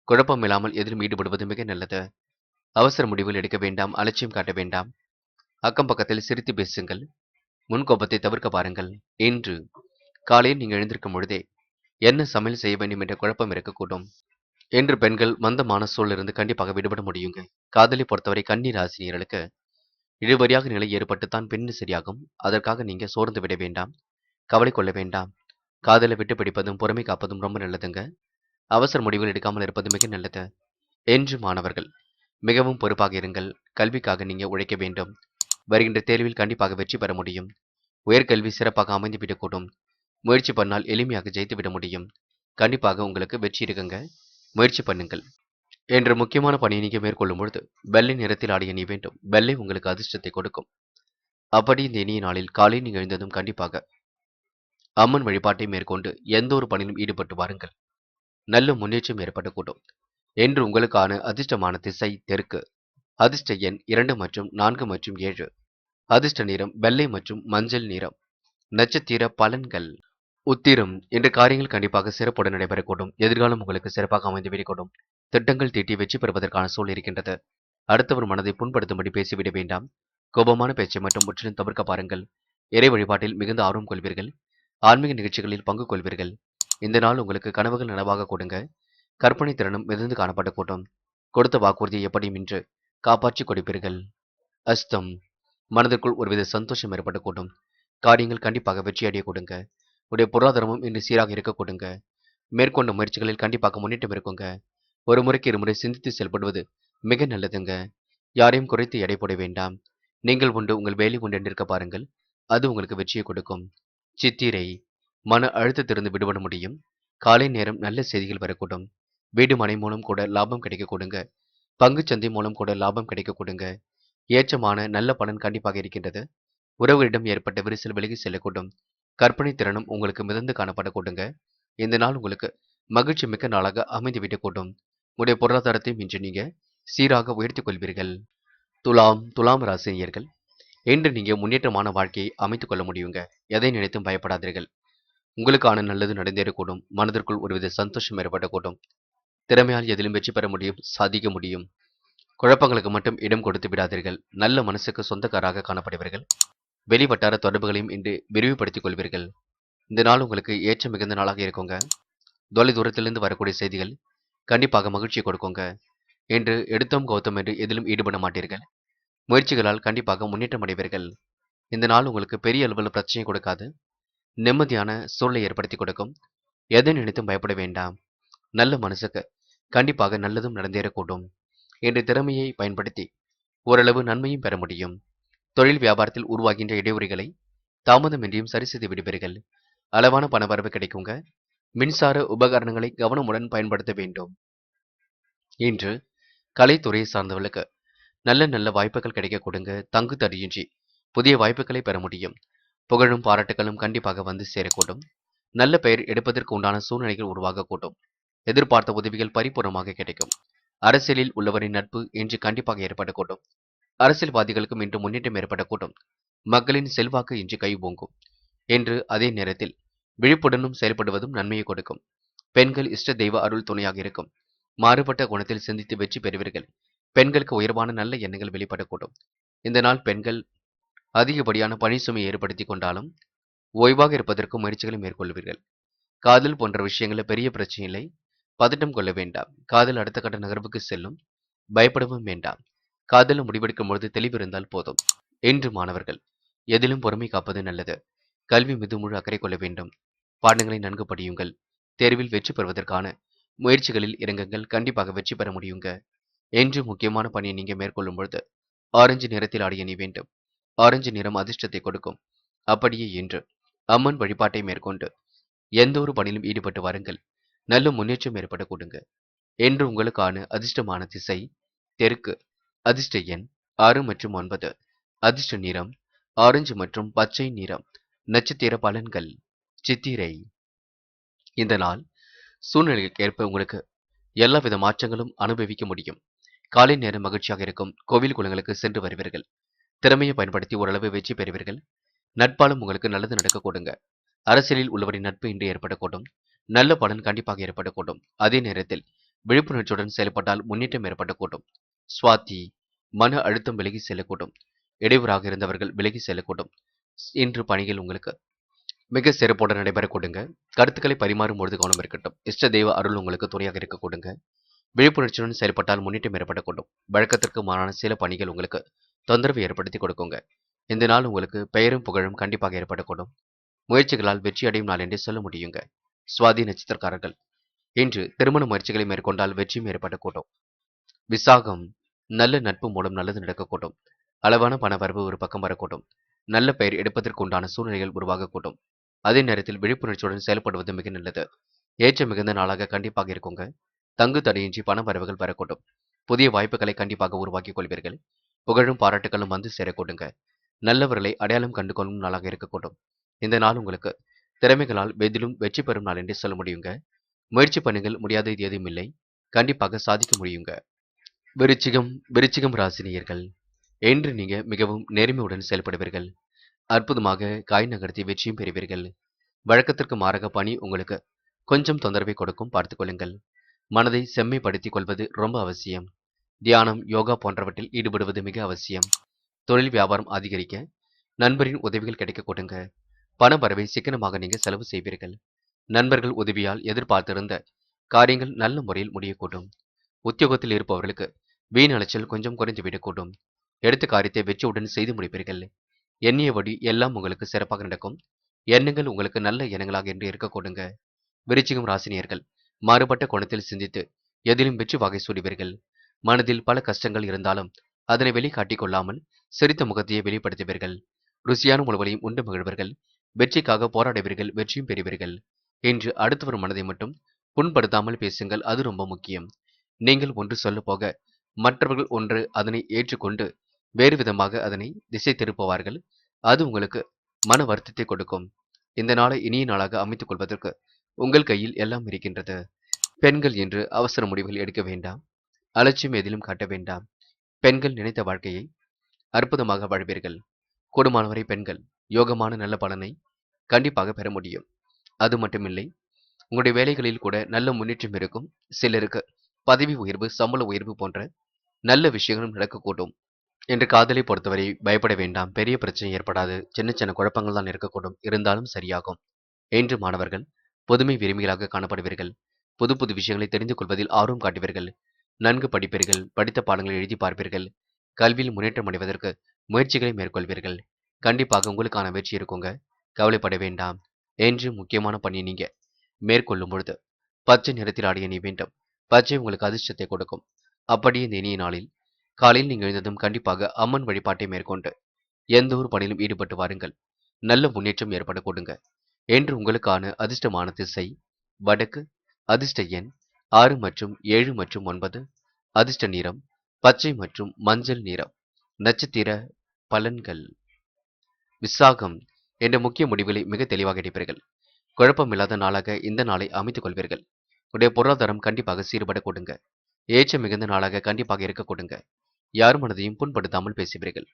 குழப்பம் இல்லாமல் எதிலும் ஈடுபடுவது மிக நல்லது. அவசர முடிவுகள் எடுக்க வேண்டாம், அலட்சியம் காட்ட வேண்டாம். அக்கம் பக்கத்தில் சிரித்து பேசுங்கள். முன்கோபத்தை தவிர்க்க பாருங்கள். இன்று காலையில் நீங்கள் எழுந்திருக்கும் பொழுதே என்ன சமையல் செய்ய வேண்டும் என்ற குழப்பம் இருக்கக்கூடும். இன்று பெண்கள் மந்தமான சூழலிருந்து கண்டிப்பாக விடுபட முடியுங்க. காதலை பொறுத்தவரை கன்னி ராசினியர்களுக்கு இழுபறியாக நிலை ஏற்பட்டுத்தான் பின்னு சரியாகும். அதற்காக நீங்க சோர்ந்து விட வேண்டாம். கவலை கொள்ள வேண்டாம். காதலை விட்டு பிடிப்பதும் பொறுமை காப்பதும் ரொம்ப நல்லதுங்க. அவசர முடிவுகள் எடுக்காமல் இருப்பது மிக நல்லது. என்று மாணவர்கள் மிகவும் பொறுப்பாக இருங்கள். கல்விக்காக நீங்க உழைக்க வேண்டும். வருகின்ற தேர்வில் கண்டிப்பாக வெற்றி பெற முடியும். உயர்கல்வி சிறப்பாக அமைந்து விடக்கூடும். முயற்சி பண்ணால் எளிமையாக ஜெயித்து விட முடியும். கண்டிப்பாக உங்களுக்கு வெற்றி இருக்குங்க. முயற்சி பண்ணுங்கள். என்ற முக்கியமான பணியை நீங்க மேற்கொள்ளும் பொழுது வெள்ளை நிறத்தில் ஆடிய நீ வேண்டும். வெள்ளை உங்களுக்கு அதிர்ஷ்டத்தை கொடுக்கும். அப்படி இந்த இனிய நாளில் காலை நீங்க எழுந்ததும் கண்டிப்பாக அம்மன் வழிபாட்டை மேற்கொண்டு எந்த ஒரு பணியிலும் ஈடுபட்டு வாருங்கள். நல்ல முன்னேற்றம் ஏற்படக்கூடும். என்று உங்களுக்கான அதிர்ஷ்டமான திசை தெற்கு. அதிர்ஷ்ட எண் 2 மற்றும் 4 மற்றும் 7. அதிர்ஷ்ட நிறம் வெள்ளை மற்றும் மஞ்சள் நிறம். நட்சத்திர பலன்கள். உத்திரம் என்ற காரியங்கள் கண்டிப்பாக சிறப்புடன் நடைபெறக்கூடும். எதிர்காலம் உங்களுக்கு சிறப்பாக அமைந்து விடக்கூடும். திட்டங்கள் தீட்டி வெற்றி பெறுவதற்கான சூழல் இருக்கின்றது. அடுத்தவர் மனதை புண்படுத்தும்படி பேசிவிட வேண்டாம். கோபமான பேச்சை மட்டும் முற்றிலும் தவிர்க்க பாருங்கள். இறை வழிபாட்டில் மிகுந்த ஆர்வம் கொள்வீர்கள். ஆன்மீக நிகழ்ச்சிகளில் பங்கு கொள்வீர்கள். இந்த நாள் உங்களுக்கு கனவுகள் நனவாக கொடுங்க. கற்பனை திறனும் மிதந்து காணப்படக்கூடும். கொடுத்த வாக்குறுதியை எப்படியும் இன்று காப்பாற்றி கொடுப்பீர்கள். அஸ்தம் மனதிற்குள் ஒருவித சந்தோஷம் ஏற்படக்கூடும். காரியங்கள் கண்டிப்பாக வெற்றியடைய கொடுங்க. உடைய பொருளாதாரமும் இன்று சீராக இருக்க கொடுங்க. மேற்கொண்ட முயற்சிகளில் கண்டிப்பாக முன்னேற்றம் இருக்குங்க. ஒரு முறைக்கு இருமுறை சிந்தித்து செயல்படுவது மிக நல்லதுங்க. யாரையும் குறைத்து எடை போட வேண்டாம். நீங்கள் உண்டு உங்கள் வேலை உண்டு என்றிருக்க பாருங்கள். அது உங்களுக்கு வெற்றியை கொடுக்கும். சித்திரை மன அழுத்தத்திலிருந்து விடுபட முடியும். காலை நேரம் நல்ல செய்திகள் வரக்கூடும். வீடு மனை மூலம் கூட லாபம் கிடைக்க கொடுங்க. பங்குச்சந்தை மூலம் கூட லாபம் கிடைக்க கொடுங்க. ஏற்றமான நல்ல பலன் கண்டிப்பாக இருக்கின்றது. உறவுகளிடம் ஏற்பட்ட விரிசல் விலகி செல்லக்கூடும். கற்பனை திறனும் உங்களுக்கு மிதந்து காணப்படக்கூடுங்க. இந்த நாள் உங்களுக்கு மகிழ்ச்சி மிக்க நாளாக அமைந்துவிடக்கூடும். உங்களுடைய பொருளாதாரத்தையும் இன்று நீங்க சீராக உயர்த்திக் கொள்வீர்கள். துலாம் ராசினியர்கள் இன்று நீங்க முன்னேற்றமான வாழ்க்கையை அமைத்துக் கொள்ள முடியுங்க. எதை நினைத்தும் பயப்படாதீர்கள். உங்களுக்கான நல்லது நடந்தேறக்கூடும். மனதிற்குள் ஒருவித சந்தோஷம் ஏற்படக்கூடும். திறமையால் எதிலும் வெற்றி பெற முடியும், சாதிக்க முடியும். குழப்பங்களுக்கு மட்டும் இடம் கொடுத்து விடாதீர்கள். நல்ல மனசுக்கு சொந்தக்காராக காணப்படுவீர்கள். வெளிவட்டார தொடர்புகளையும் இன்று விரிவுபடுத்திக் கொள்வீர்கள். இந்த நாள் உங்களுக்கு ஏற்ற மிகுந்த நாளாக இருக்குங்க. தொலை தூரத்திலிருந்து வரக்கூடிய செய்திகள் கண்டிப்பாக மகிழ்ச்சியை கொடுக்குங்க. என்று எடுத்தோம் கௌதம் என்று எதிலும் ஈடுபட மாட்டீர்கள். முயற்சிகளால் கண்டிப்பாக முன்னேற்றம் அடைவீர்கள். இந்த நாள் உங்களுக்கு பெரிய அளவில் பிரச்சனை கொடுக்காது. நிம்மதியான சூழலை ஏற்படுத்தி கொடுக்கும். எதை நினைத்தும் பயப்பட வேண்டாம். நல்ல மனசுக்கு கண்டிப்பாக நல்லதும் நடந்தேறக்கூடும். என்ற திறமையை பயன்படுத்தி ஓரளவு நன்மையும் பெற முடியும். தொழில் வியாபாரத்தில் உருவாகின்ற இடையூறுகளை தாமதமின்றியும் சரி செய்து விடுவீர்கள். அளவான பணவரவு கிடைக்குங்க. மின்சார உபகரணங்களை கவனமுடன் பயன்படுத்த வேண்டும். இன்று கலைத்துறையை சார்ந்தவர்களுக்கு நல்ல நல்ல வாய்ப்புகள் கிடைக்க கொடுங்க. தங்கு தடையின்றி புதிய வாய்ப்புகளை பெற முடியும். புகழும் பாராட்டுகளும் கண்டிப்பாக வந்து சேரக்கூடும். நல்ல பெயர் எடுப்பதற்கு உண்டான சூழ்நிலைகள் உருவாகக்கூடும். எதிர்பார்த்த உதவிகள் பரிபூர்ணமாக கிடைக்கும். அரசியலில் உள்ளவரின் நட்பு இன்று கண்டிப்பாக ஏற்படக்கூடும். அரசியல்வாதிகளுக்கும் இன்று முன்னேற்றம் ஏற்படக்கூடும். மக்களின் செல்வாக்கு இன்று கை ஓங்கும். என்று அதே நேரத்தில் விழிப்புடனும் செயல்படுவதும் நன்மையை கொடுக்கும். பெண்கள் இஷ்ட தெய்வ அருள் துணையாக இருக்கும். மாறுபட்ட குணத்தில் சிந்தித்து வெற்றி பெறுவீர்கள். பெண்களுக்கு உயர்வான நல்ல எண்ணங்கள் வெளிப்படக்கூடும். இந்த நாள் பெண்கள் அதிகப்படியான பணி சுமையை ஏற்படுத்திக் கொண்டாலும் ஓய்வாக இருப்பதற்கு முயற்சிகளை மேற்கொள்வீர்கள். காதல் போன்ற விஷயங்களில் பெரிய பிரச்சனை இல்லை. பதட்டம் கொள்ள வேண்டாம். காதல் அடுத்த கட்ட நகர்வுக்கு செல்லும். பயப்படவும் வேண்டாம். காதலில் முடிவெடுக்கும் பொழுது தெளிவு இருந்தால் போதும். இன்று மாணவர்கள் எதிலும் பொறுமை காப்பது நல்லது. கல்வி மீது முழு அக்கறை கொள்ள வேண்டும். பாடங்களை நன்கு படியுங்கள். தேர்வில் வெற்றி பெறுவதற்கான முயற்சிகளில் இறங்குங்கள். கண்டிப்பாக வெற்றி பெற முடியுங்க. என்று முக்கியமான பணியை நீங்க மேற்கொள்ளும் பொழுது ஆரஞ்சு நிறத்தில் ஆடிய நீ வேண்டும். ஆரஞ்சு நிறம் அதிர்ஷ்டத்தை கொடுக்கும். அப்படியே இன்று அம்மன் வழிபாட்டை மேற்கொண்டு எந்த ஒரு பணியிலும் ஈடுபட்டு வாருங்கள். நல்ல முன்னேற்றம் ஏற்பட கொடுங்க. என்று உங்களுக்கான அதிர்ஷ்டமான திசை தெற்கு. அதிர்ஷ்ட எண் 6 மற்றும் 9. அதிர்ஷ்ட நிறம் ஆரஞ்சு மற்றும் பச்சை நிறம். நட்சத்திர பலன்கள். சித்திரை இந்த நாள் சூழ்நிலைக்கு ஏற்ப உங்களுக்கு எல்லாவித மாற்றங்களும் அனுபவிக்க முடியும். காலை நேரம் மகிழ்ச்சியாக இருக்கும். கோவில் குளங்களுக்கு சென்று வருவீர்கள். திறமையை பயன்படுத்தி ஓரளவு வெற்றி பெறுவீர்கள். நட்பாலும் உங்களுக்கு நல்லது நடக்க கொடுங்க. அரசியலில் உள்ளவரின் நட்பு இன்று ஏற்படக்கூடும். நல்ல பலன் கண்டிப்பாக ஏற்படக்கூடும். அதே நேரத்தில் விழிப்புணர்ச்சியுடன் செயல்பட்டால் முன்னேற்றம் ஏற்படக்கூடும். சுவாதி மன அழுத்தம் விலகி செல்லக்கூடும். இடையூறாக இருந்தவர்கள் விலகி செல்லக்கூடும். இன்று பணிகள் உங்களுக்கு மிக சிறப்புடன் நடைபெறக்கூடுங்க. கருத்துக்களை பரிமாறும் பொழுது கவனம் இருக்கட்டும். இஷ்ட தெய்வ அருள் உங்களுக்கு துணையாக இருக்கக்கூடுங்க. விழிப்புணர்ச்சியுடன் செயல்பட்டால் முன்னேற்றம் ஏற்படக்கூடும். வழக்கத்திற்கு மாறான சில பணிகள் உங்களுக்கு தொந்தரவு ஏற்படுத்தி கொடுக்குங்க. இந்த நாள் உங்களுக்கு பெயரும் புகழும் கண்டிப்பாக ஏற்படக்கூடும். முயற்சிகளால் வெற்றி அடையும் நாள் என்றே சொல்ல முடியுங்க. சுவாதி நட்சத்திரக்காரர்கள் இன்று திருமண முயற்சிகளை மேற்கொண்டால் வெற்றியும் ஏற்படக்கூடும். விசாகம் நல்ல நட்பு மூலம் நல்லது நடக்கக்கூடும். அளவான பண வரவு ஒரு பக்கம் வரக்கூடும். நல்ல பெயர் எடுப்பதற்கு உண்டான சூழ்நிலைகள் உருவாகக்கூடும். அதே நேரத்தில் விழிப்புணர்ச்சியுடன் செயல்படுவது மிக நல்லது. ஏற்றம் மிகுந்த நாளாக கண்டிப்பாக இருக்குங்க. தங்கு தடையின்றி பண வரவுகள் வரக்கூடும். புதிய வாய்ப்புகளை கண்டிப்பாக உருவாக்கிக் கொள்வீர்கள். புகழும் பாராட்டுகளும் வந்து சேரக்கூடுங்க. நல்லவர்களை அடையாளம் கண்டு கொள்ளும் நாளாக இருக்கக்கூடும். இந்த நாள் உங்களுக்கு திறமைகளால் வெதிலும் வெற்றி பெறும் நாள் என்றே சொல்ல முடியுங்க. முயற்சி பண்ணுங்கள், முடியாதது எதுவும் இல்லை. கண்டிப்பாக சாதிக்க முடியுங்க. விருச்சிகம் ராசினியர்கள் இன்று நீங்க மிகவும் நேர்மையுடன் செயல்படுவீர்கள். அற்புதமாக காய் நகர்த்தி வெற்றியும் பெறுவீர்கள். வழக்கத்திற்கு மாறாக பணி உங்களுக்கு கொஞ்சம் தொந்தரவை கொடுக்கும், பார்த்துக் கொள்ளுங்கள். மனதை செம்மைப்படுத்திக் கொள்வது ரொம்ப அவசியம். தியானம், யோகா போன்றவற்றில் ஈடுபடுவது மிக அவசியம். தொழில் வியாபாரம் அதிகரிக்க நண்பரின் உதவிகள் கிடைக்க கொடுங்க. பண வரவை சிக்கனமாக நீங்க செலவு செய்வீர்கள். நண்பர்கள் உதவியால் எதிர்பார்த்திருந்த காரியங்கள் நல்ல முறையில் முடியக்கூடும். உத்தியோகத்தில் இருப்பவர்களுக்கு வீண் அலைச்சல் கொஞ்சம் குறைந்துவிடக்கூடும். எடுத்த காரியத்தை வெற்றியுடன் செய்து முடிப்பீர்கள். எண்ணியபடி எல்லாம் உங்களுக்கு சிறப்பாக நடக்கும். எண்ணங்கள் உங்களுக்கு நல்ல எண்ணங்களாக என்று இருக்கக்கூடுங்க. விருச்சிகம் ராசினியர்கள் மாறுபட்ட கோணத்தில் சிந்தித்து எதிலும் வெற்றி வகை சூடுவீர்கள். மனதில் பல கஷ்டங்கள் இருந்தாலும் அதனை வெளிக்காட்டிக் கொள்ளாமல் சிரித்த முகத்தையே வெளிப்படுத்துவீர்கள். ருசியான உணவுகளையும் உண்டு மகிழ்வீர்கள். வெற்றிக்காக போராடுவீர்கள், வெற்றியும் பெறுவீர்கள். இன்று அடுத்தவர் மனதை மட்டும் புண்படுத்தாமல் பேசுங்கள், அது ரொம்ப முக்கியம். நீங்கள் ஒன்று சொல்ல போக மற்றவர்கள் ஒன்று அதனை ஏற்றுக்கொண்டு வேறு விதமாக அதனை திசை திருப்புவார்கள். அது உங்களுக்கு மன வருத்தத்தை கொடுக்கும். இந்த நாளை இனிய நாளாக அமைத்துக் கொள்வதற்கு உங்கள் கையில் எல்லாம் இருக்கின்றது. பெண்கள் என்று அவசர முடிவுகள் எடுக்க வேண்டாம். அலட்சியம் எதிலும் காட்ட வேண்டாம். பெண்கள் நினைத்த வாழ்க்கையை அற்புதமாக வாழ்வீர்கள். கூடுமானவரை பெண்கள் யோகமான நல்ல பலனை கண்டிப்பாக பெற முடியும். அது மட்டுமில்லை, உங்களுடைய வேலைகளில் கூட நல்ல முன்னேற்றம் இருக்கும். சிலருக்கு பதவி உயர்வு, சம்பள உயர்வு போன்ற நல்ல விஷயங்களும் நடக்கக்கூடும். என்று காதலை பொறுத்தவரை பயப்பட வேண்டாம். பெரிய பிரச்சனை ஏற்படாது. சின்ன சின்ன குழப்பங்கள் தான் இருக்கக்கூடும். இருந்தாலும் சரியாகும். என்று மாணவர்கள் புதுமை விரும்பிகளாக காணப்படுவீர்கள். புது புது விஷயங்களை தெரிந்து கொள்வதில் ஆர்வம் காட்டுவீர்கள். நன்கு படிப்பீர்கள். படித்த பாடங்களை எழுதி பார்ப்பீர்கள். கல்வியில் முன்னேற்றம் அடைவதற்கு முயற்சிகளை மேற்கொள்வீர்கள். கண்டிப்பாக உங்களுக்கான வெற்றி இருக்குங்க. கவலைப்பட வேண்டாம். என்று முக்கியமான பணியை நீங்க மேற்கொள்ளும் பொழுது பச்சை நிறத்தில் ஆடிய நீ வேண்டும். பச்சை உங்களுக்கு அதிர்ஷ்டத்தை கொடுக்கும். அப்படியே இந்த இனிய நாளில் காலையில் நீங்கள் எழுந்ததும் கண்டிப்பாக அம்மன் வழிபாட்டை மேற்கொண்டு எந்த ஒரு பணியிலும் ஈடுபட்டு வாருங்கள். நல்ல முன்னேற்றம் ஏற்பட கொடுங்க. என்று உங்களுக்கான அதிர்ஷ்டமான திசை வடக்கு. அதிர்ஷ்ட எண் 6 மற்றும் 7 மற்றும் 9. அதிர்ஷ்ட நிறம் பச்சை மற்றும் மஞ்சள் நிறம். நட்சத்திர பலன்கள். விசாகம் என்ற முக்கிய முடிவுகளை மிக தெளிவாக எடுப்பீர்கள். குழப்பமில்லாத நாளாக இந்த நாளை அமைத்துக் கொள்வீர்கள். உடைய பொருளாதாரம் கண்டிப்பாக சீர்பட கொடுங்க. ஏற்றம் மிகுந்த நாளாக கண்டிப்பாக இருக்க கொடுங்க. யார் மனதையும் புண்படுத்தாமல் பேசுவீர்கள்.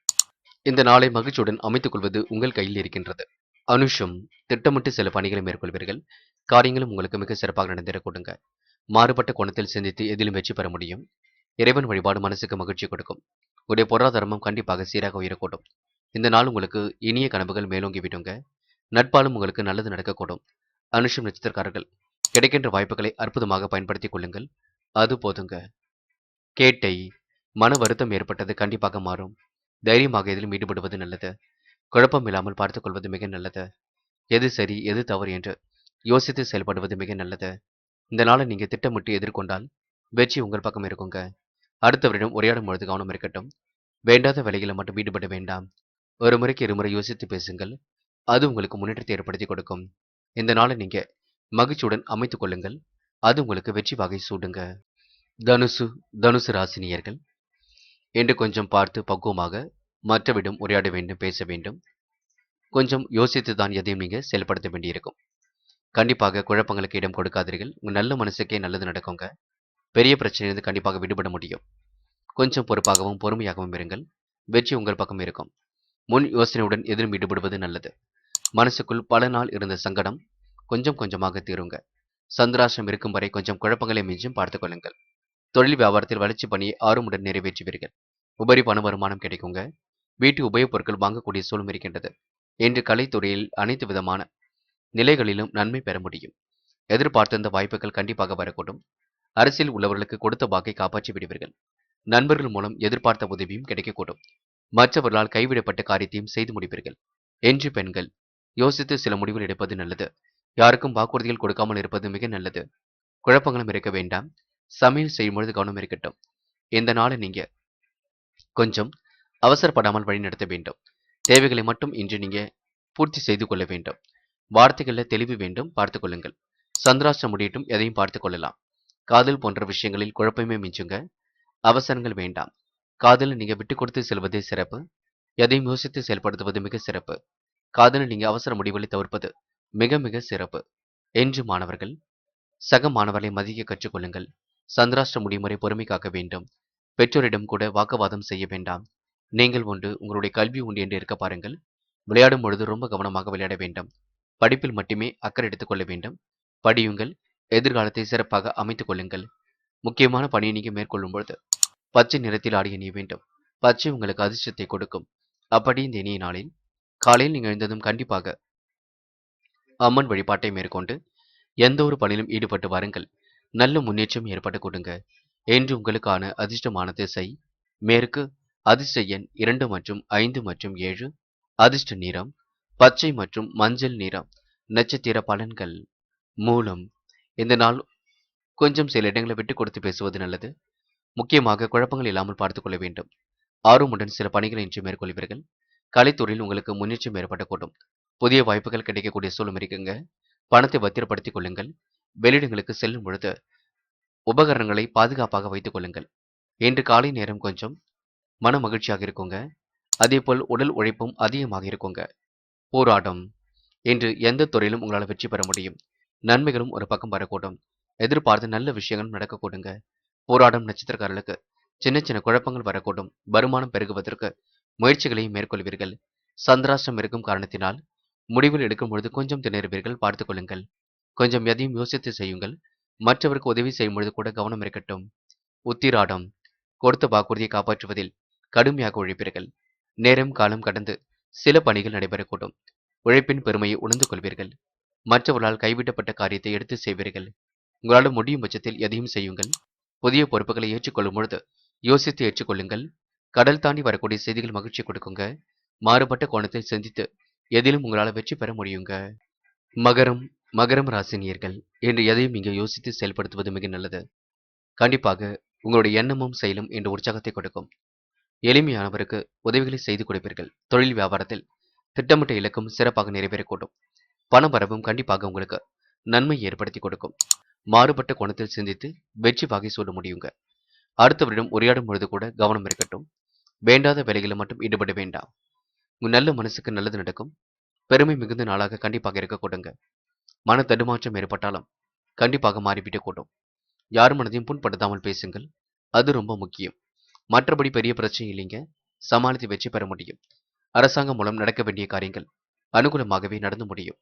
இந்த நாளை மகிழ்ச்சியுடன் அமைத்துக் கொள்வது உங்கள் கையில் இருக்கின்றது. அனுஷம் திட்டமிட்டு சில பணிகளை மேற்கொள்வீர்கள். காரியங்களும் உங்களுக்கு மிக சிறப்பாக நடந்திட கொடுங்க. மாறுபட்ட கோணத்தில் சிந்தித்து எதிலும் வெற்றி பெற முடியும். இறைவன் வழிபாடு மனசுக்கு மகிழ்ச்சி கொடுக்கும். உடைய பொருளாதாரமும் கண்டிப்பாக சீராக உயரக்கூடும். இந்த நாள் உங்களுக்கு இனிய கனவுகள் மேலோங்கி விடுங்க. நட்பாலும் உங்களுக்கு நல்லது நடக்கக்கூடும். அனுஷம் நட்சத்திரக்காரர்கள் கிடைக்கின்ற வாய்ப்புகளை அற்புதமாக பயன்படுத்திக் கொள்ளுங்கள். அது போதுங்க. கேட்டை மன வருத்தம் ஏற்பட்டது கண்டிப்பாக மாறும். தைரியமாக எதிலும் ஈடுபடுவது நல்லது. குழப்பம் இல்லாமல் பார்த்துக் கொள்வது மிக நல்லது. எது சரி எது தவறு என்று யோசித்து செயல்படுவது மிக நல்லது. இந்த நாளை நீங்க திட்டமிட்டு எதிர்கொண்டால் வெற்றி உங்கள் பக்கம் இருக்குங்க. அடுத்தவரிடம் உரையாடும் பொழுது கவனம் இருக்கட்டும். வேண்டாத வேலைகளை மட்டும் ஈடுபட வேண்டாம். ஒரு முறைக்கு இருமுறை யோசித்து பேசுங்கள். அது உங்களுக்கு முன்னேற்றத்தை ஏற்படுத்தி கொடுக்கும். இந்த நாளை நீங்க மகிழ்ச்சியுடன் அமைத்துக் கொள்ளுங்கள். அது உங்களுக்கு வெற்றி வகை சூடுங்க. தனுசு ராசினியர்கள் என்று கொஞ்சம் பார்த்து பக்குவமாக மற்றவிடம் உரையாட வேண்டும், பேச வேண்டும். கொஞ்சம் யோசித்து தான் எதையும் நீங்க செயல்படுத்த வேண்டியிருக்கும். கண்டிப்பாக குழப்பங்களுக்கு இடம் கொடுக்காதீர்கள். உங்க நல்ல மனசுக்கே நல்லது நடக்குங்க. பெரிய பிரச்சனையிலிருந்து கண்டிப்பாக விடுபட முடியும். கொஞ்சம் பொறுப்பாகவும் பொறுமையாகவும் இருங்கள். வெற்றி உங்கள் பக்கம் இருக்கும். முன் யோசனையுடன் எதிலும் ஈடுபடுவது நல்லது. மனசுக்குள் பல நாள் இருந்த சங்கடம் கொஞ்சம் கொஞ்சமாக தீருங்க. சந்திராஷ்டிரம் இருக்கும் வரை கொஞ்சம் குழப்பங்களை மிஞ்சும் பார்த்துக் கொள்ளுங்கள். தொழில் வியாபாரத்தில் வளர்ச்சி பணியை ஆர்வமுடன் நிறைவேற்றுவீர்கள். உபரி பண வருமானம் கிடைக்குங்க. வீட்டு உபயோகப் பொருட்கள் வாங்கக்கூடிய சூழல் இருக்கின்றது. இன்று கலைத்துறையில் அனைத்து விதமான நிலைகளிலும் நன்மை பெற முடியும். எதிர்பார்த்திருந்த வாய்ப்புகள் கண்டிப்பாக வரக்கூடும். அரசியல் உள்ளவர்களுக்கு கொடுத்த வாக்கை காப்பாற்றி விடுவீர்கள். நண்பர்கள் மூலம் எதிர்பார்த்த உதவியும் கிடைக்கக்கூடும். மற்றவர்களால் கைவிடப்பட்ட காரியத்தையும் செய்து முடிப்பீர்கள். என்று பெண்கள் யோசித்து சில முடிவுகள் எடுப்பது நல்லது. யாருக்கும் வாக்குறுதிகள் கொடுக்காமல் இருப்பது மிக நல்லது. குழப்பங்களும் இருக்க வேண்டாம். சமையல் செய்யும் பொழுது கவனம் இருக்கட்டும். இந்த நாளை நீங்க கொஞ்சம் அவசரப்படாமல் வழிநடத்த வேண்டும். தேவைகளை மட்டும் இன்று நீங்க பூர்த்தி செய்து கொள்ள வேண்டும். வார்த்தைகள்ல தெளிவு வேண்டும், பார்த்துக் கொள்ளுங்கள். சந்திராஷ்டிரம் முடியட்டும், எதையும் பார்த்துக் கொள்ளலாம். காதல் போன்ற விஷயங்களில் குழப்பமே மிஞ்சுங்க. அவசரங்கள் வேண்டாம். காதலில் நீங்க விட்டுக் கொடுத்து செல்வதே சிறப்பு. எதையும் யோசித்து செயல்படுத்துவது மிக சிறப்பு. காதலில் நீங்க அவசர முடிவுகளை தவிர்ப்பது மிக மிக சிறப்பு. என்று மாணவர்கள் சக மாணவர்களை மதிக்க கற்றுக்கொள்ளுங்கள். சந்திராஷ்டிரம் முடியும் வரை பொறுமை காக்க வேண்டும். பெற்றோரிடம் கூட வாக்குவாதம் செய்ய வேண்டாம். நீங்கள் உண்டு, உங்களுடைய கல்வி உண்டு என்று இருக்க பாருங்கள். விளையாடும் பொழுது ரொம்ப கவனமாக விளையாட வேண்டும். படிப்பில் மட்டுமே அக்கறை எடுத்துக் கொள்ள வேண்டும். படியுங்கள். எதிர்காலத்தை சிறப்பாக அமைத்துக் கொள்ளுங்கள். முக்கியமான பணியை நீங்க மேற்கொள்ளும் பொழுது பச்சை நிறத்தில் ஆடை அணிய வேண்டும். பச்சை உங்களுக்கு அதிர்ஷ்டத்தை கொடுக்கும். அப்படி இந்த இனிய நாளில் காலையில் நீங்கள் எழுந்ததும் கண்டிப்பாக அம்மன் வழிபாட்டை மேற்கொண்டு எந்த ஒரு பணியிலும் ஈடுபட்டு வாருங்கள். நல்ல முன்னேற்றம் ஏற்பட்டு கொடுங்க. என்று உங்களுக்கான அதிர்ஷ்டமான திசை மேற்கு. அதிர்ஷ்ட எண் 2 மற்றும் 5 மற்றும் 7. அதிர்ஷ்ட நிறம் பச்சை மற்றும் மஞ்சள் நிறம். நட்சத்திர பலன்கள் மூலம். இந்த நாள் கொஞ்சம் சில இடங்களை விட்டு கொடுத்து பேசுவது நல்லது. முக்கியமாக குழப்பங்கள் இல்லாமல் பார்த்துக் கொள்ள வேண்டும். ஆர்வமுடன் சில பணிகளை இன்று மேற்கொள்வீர்கள். கலைத்துறையில் உங்களுக்கு முன்னேற்றம் ஏற்படக்கூடும். புதிய வாய்ப்புகள் கிடைக்கக்கூடிய சூழல் இருக்குங்க. பணத்தை பத்திரப்படுத்திக் கொள்ளுங்கள். வெளியிடங்களுக்கு செல்லும் பொழுது உபகரணங்களை பாதுகாப்பாக வைத்துக் கொள்ளுங்கள். இன்று காலை நேரம் கொஞ்சம் மன மகிழ்ச்சியாக இருக்குங்க. அதேபோல் உடல் உழைப்பும் அதிகமாக இருக்குங்க. போராட்டம் இன்று எந்த துறையிலும் உங்களால் வெற்றி பெற முடியும். நன்மைகளும் ஒரு பக்கம் வரக்கூடும். எதிர்பார்த்த நல்ல விஷயங்களும் நடக்கக்கூடுங்க. போராடும் நட்சத்திரக்காரர்களுக்கு சின்ன சின்ன குழப்பங்கள் வரக்கூடும். வருமானம் பெருகுவதற்கு முயற்சிகளை மேற்கொள்வீர்கள். சந்திராஷ்டிரம் இருக்கும் காரணத்தினால் முடிவில் எடுக்கும் பொழுது கொஞ்சம் திணறுவீர்கள், பார்த்துக் கொள்ளுங்கள். கொஞ்சம் எதையும் யோசித்து செய்யுங்கள். மற்றவருக்கு உதவி செய்யும் பொழுது கூட கவனம் இருக்கட்டும். உத்திராடம் கொடுத்த வாக்குறுதியை காப்பாற்றுவதில் கடுமையாக உழைப்பீர்கள். நேரம் காலம் கடந்து சில பணிகள் நடைபெறக்கூடும். உழைப்பின் பெருமையை உணர்ந்து கொள்வீர்கள். மற்றவர்களால் கைவிடப்பட்ட காரியத்தை எடுத்து செய்வீர்கள். உங்களால் முடியும் பட்சத்தில் எதையும் செய்யுங்கள். புதிய பொறுப்புகளை ஏற்றுக்கொள்ளும் பொழுது யோசித்து ஏற்றுக்கொள்ளுங்கள். கடல் தாண்டி வரக்கூடிய செய்திகள் மகிழ்ச்சி கொடுக்குங்க. மாறுபட்ட கோணத்தில் சிந்தித்து எதிலும் உங்களால் வெற்றி பெற முடியுங்க. மகரம் மகரம் ராசினியர்கள் என்று எதையும் இங்கே யோசித்து செயல்படுத்துவது மிக நல்லது. கண்டிப்பாக உங்களுடைய எண்ணமும் செயலும் இன்று உற்சாகத்தை கொடுக்கும். எளிமையானவருக்கு உதவிகளை செய்து கொடுப்பீர்கள். தொழில் வியாபாரத்தில் திட்டமிட்ட இலக்கும் சிறப்பாக நிறைவேறக்கூடும். பண வரவும் கண்டிப்பாக உங்களுக்கு நன்மை ஏற்படுத்தி கொடுக்கும். மாறுபட்ட கோணத்தில் சிந்தித்து வெற்றி வாகை சூட முடியுங்க. அடுத்தவரிடம் உரையாடும் பொழுது கூட கவனம் இருக்கட்டும். வேண்டாத வேலைகளில் மட்டும் ஈடுபட வேண்டாம். உங்க நல்ல மனசுக்கு நல்லது நடக்கும். பெருமை மிகுந்த நாளாக கண்டிப்பாக இருக்க கொடுங்க. மன தடுமாற்றம் ஏற்பட்டாலும் கண்டிப்பாக மாறிவிட்டு கூடும். யார் மனதையும் புண்படுத்தாமல் பேசுங்கள். அது ரொம்ப முக்கியம். மற்றபடி பெரிய பிரச்சனை இல்லைங்க. சமாளித்து வெற்றி பெற முடியும். அரசாங்கம் மூலம் நடக்க வேண்டிய காரியங்கள் அனுகூலமாகவே நடந்து முடியும்.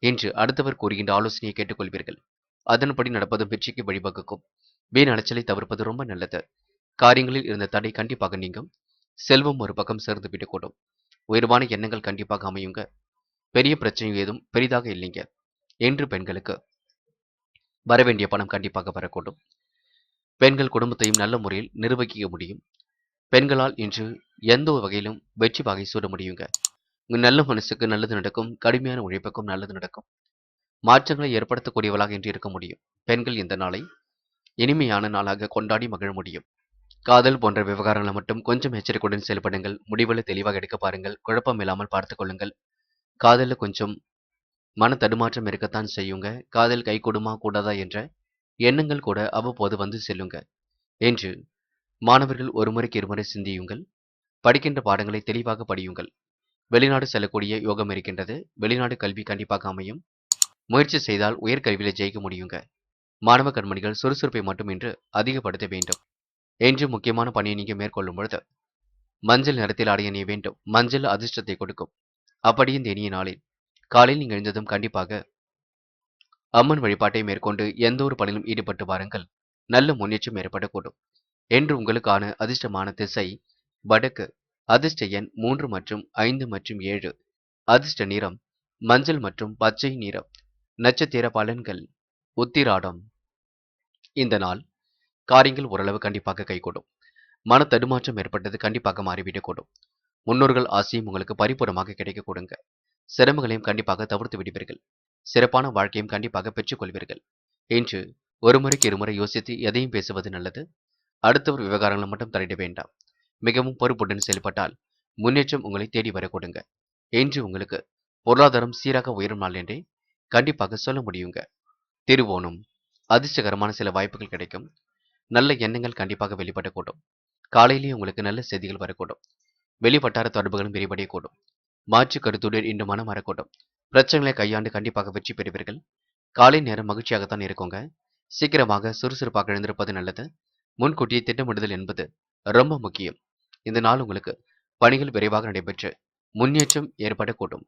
இன்று அடுத்தவர் கூறுகின்ற ஆலோசனையை கேட்டுக்கொள்வீர்கள். அதன்படி நடப்பதும் வெற்றிக்கு வழிவகுக்கும். வீண் அலைச்சலை தவிர்ப்பது ரொம்ப நல்லது. காரியங்களில் இருந்த தடை கண்டிப்பாக நீங்கும். செல்வம் ஒரு பக்கம் சேர்ந்து விடக்கூடும். உயர்வான எண்ணங்கள் கண்டிப்பாக அமையுங்க. பெரிய பிரச்சனை ஏதும் பெரிதாக இல்லைங்க. என்று பெண்களுக்கு வரவேண்டிய பணம் கண்டிப்பாக வரக்கூடும். பெண்கள் குடும்பத்தையும் நல்ல முறையில் நிர்வகிக்க முடியும். பெண்களால் இன்று எந்த ஒரு வகையிலும் வெற்றி வாகை சூட முடியுங்க. உங்க நல்ல மனசுக்கு நல்லது நடக்கும். கடுமையான உழைப்புக்கும் நல்லது நடக்கும். மாற்றங்களை ஏற்படுத்தக்கூடியவளாக இன்று இருக்க முடியும். பெண்கள் இந்த நாளை இனிமையான நாளாக கொண்டாடி மகிழ முடியும். காதல் போன்ற விவகாரங்களை மட்டும் கொஞ்சம் எச்சரிக்கையுடன் செயல்படுங்கள். முடிவுகளை தெளிவாக எடுக்க பாருங்கள். குழப்பம் இல்லாமல் பார்த்துக் கொள்ளுங்கள். காதலில் கொஞ்சம் மன தடுமாற்றம் இருக்கத்தான் செய்யுங்க. காதல் கைகூடுமா கூடாதா என்ற எண்ணங்கள் கூட அவ்வப்போது வந்து செல்லுங்க. என்று மாணவர்கள் ஒரு முறைக்கு இருமுறை சிந்தியுங்கள். படிக்கின்ற பாடங்களை தெளிவாக படியுங்கள். வெளிநாடு செல்லக்கூடிய யோகம் இருக்கின்றது. வெளிநாடு கல்வி கண்டிப்பாக அமையும். முயற்சி செய்தால் உயர்கல்வியில ஜெயிக்க முடியுங்க. மாணவ கண்மணிகள் சுறுசுறுப்பை மட்டும் இன்று அதிகப்படுத்த வேண்டும். என்று முக்கியமான பணியை நீங்க மேற்கொள்ளும் பொழுது மஞ்சள் நிறத்தில் ஆடை அணிய வேண்டும். மஞ்சள் அதிர்ஷ்டத்தை கொடுக்கும். அப்படி இந்த இனிய நாளில் காலையில் நீங்க எழுந்ததும் கண்டிப்பாக அம்மன் வழிபாட்டை மேற்கொண்டு எந்த ஒரு பணியிலும் ஈடுபட்டு வாருங்கள். நல்ல முன்னேற்றம் ஏற்படக்கூடும். என்று உங்களுக்கான அதிர்ஷ்டமான திசை வடக்கு. அதிர்ஷ்ட எண் 3 மற்றும் 5 மற்றும் 7. அதிர்ஷ்ட நிறம் மஞ்சள் மற்றும் பச்சை நிறம். நட்சத்திர பலன்கள் உத்திராடம். இந்த நாள் காரியங்கள் ஓரளவு கண்டிப்பாக கைகூடும். மன தடுமாற்றம் ஏற்பட்டது கண்டிப்பாக மாறிவிடக்கூடும். முன்னோர்கள் ஆசையும் உங்களுக்கு பரிபூரமாக கிடைக்க கொடுங்க. சிரமங்களையும் கண்டிப்பாக தவிர்த்து விடுவீர்கள். சிறப்பான வாழ்க்கையும் கண்டிப்பாக பெற்றுக்கொள்வீர்கள். இன்று ஒரு முறைக்கு இருமுறை யோசித்து எதையும் பேசுவது நல்லது. அடுத்தவர் விவகாரங்களை மட்டும் தலையிட வேண்டாம். மிகவும் பொறுப்புடன் செயல்பட்டால் முன்னேற்றம் உங்களை தேடி வர கொடுங்க. இன்று உங்களுக்கு பொருளாதாரம் சீராக உயரும் நாள் என்றே கண்டிப்பாக சொல்ல முடியுங்க. திருவோணம். அதிர்ஷ்டகரமான சில வாய்ப்புகள் கிடைக்கும். நல்ல எண்ணங்கள் கண்டிப்பாக வெளிப்படக்கூடும். காலையிலேயே உங்களுக்கு நல்ல செய்திகள் வரக்கூடும். வெளிவட்டார தொடர்புகளும் விரிவடையக்கூடும். மாற்று கருத்துடன் இன்று மனம் வரக்கூடும். பிரச்சனைகளை கையாண்டு கண்டிப்பாக வெற்றி பெறுவீர்கள். காலை நேரம் மகிழ்ச்சியாகத்தான் இருக்குங்க. சீக்கிரமாக சுறுசுறுப்பாக எழுந்திருப்பது நல்லது. முன்கூட்டியே திட்டமிடுதல் என்பது ரொம்ப முக்கியம். இந்த நாள் உங்களுக்கு பணிகள் விரைவாக நடைபெற்று முன்னேற்றம் ஏற்படக்கூடும்.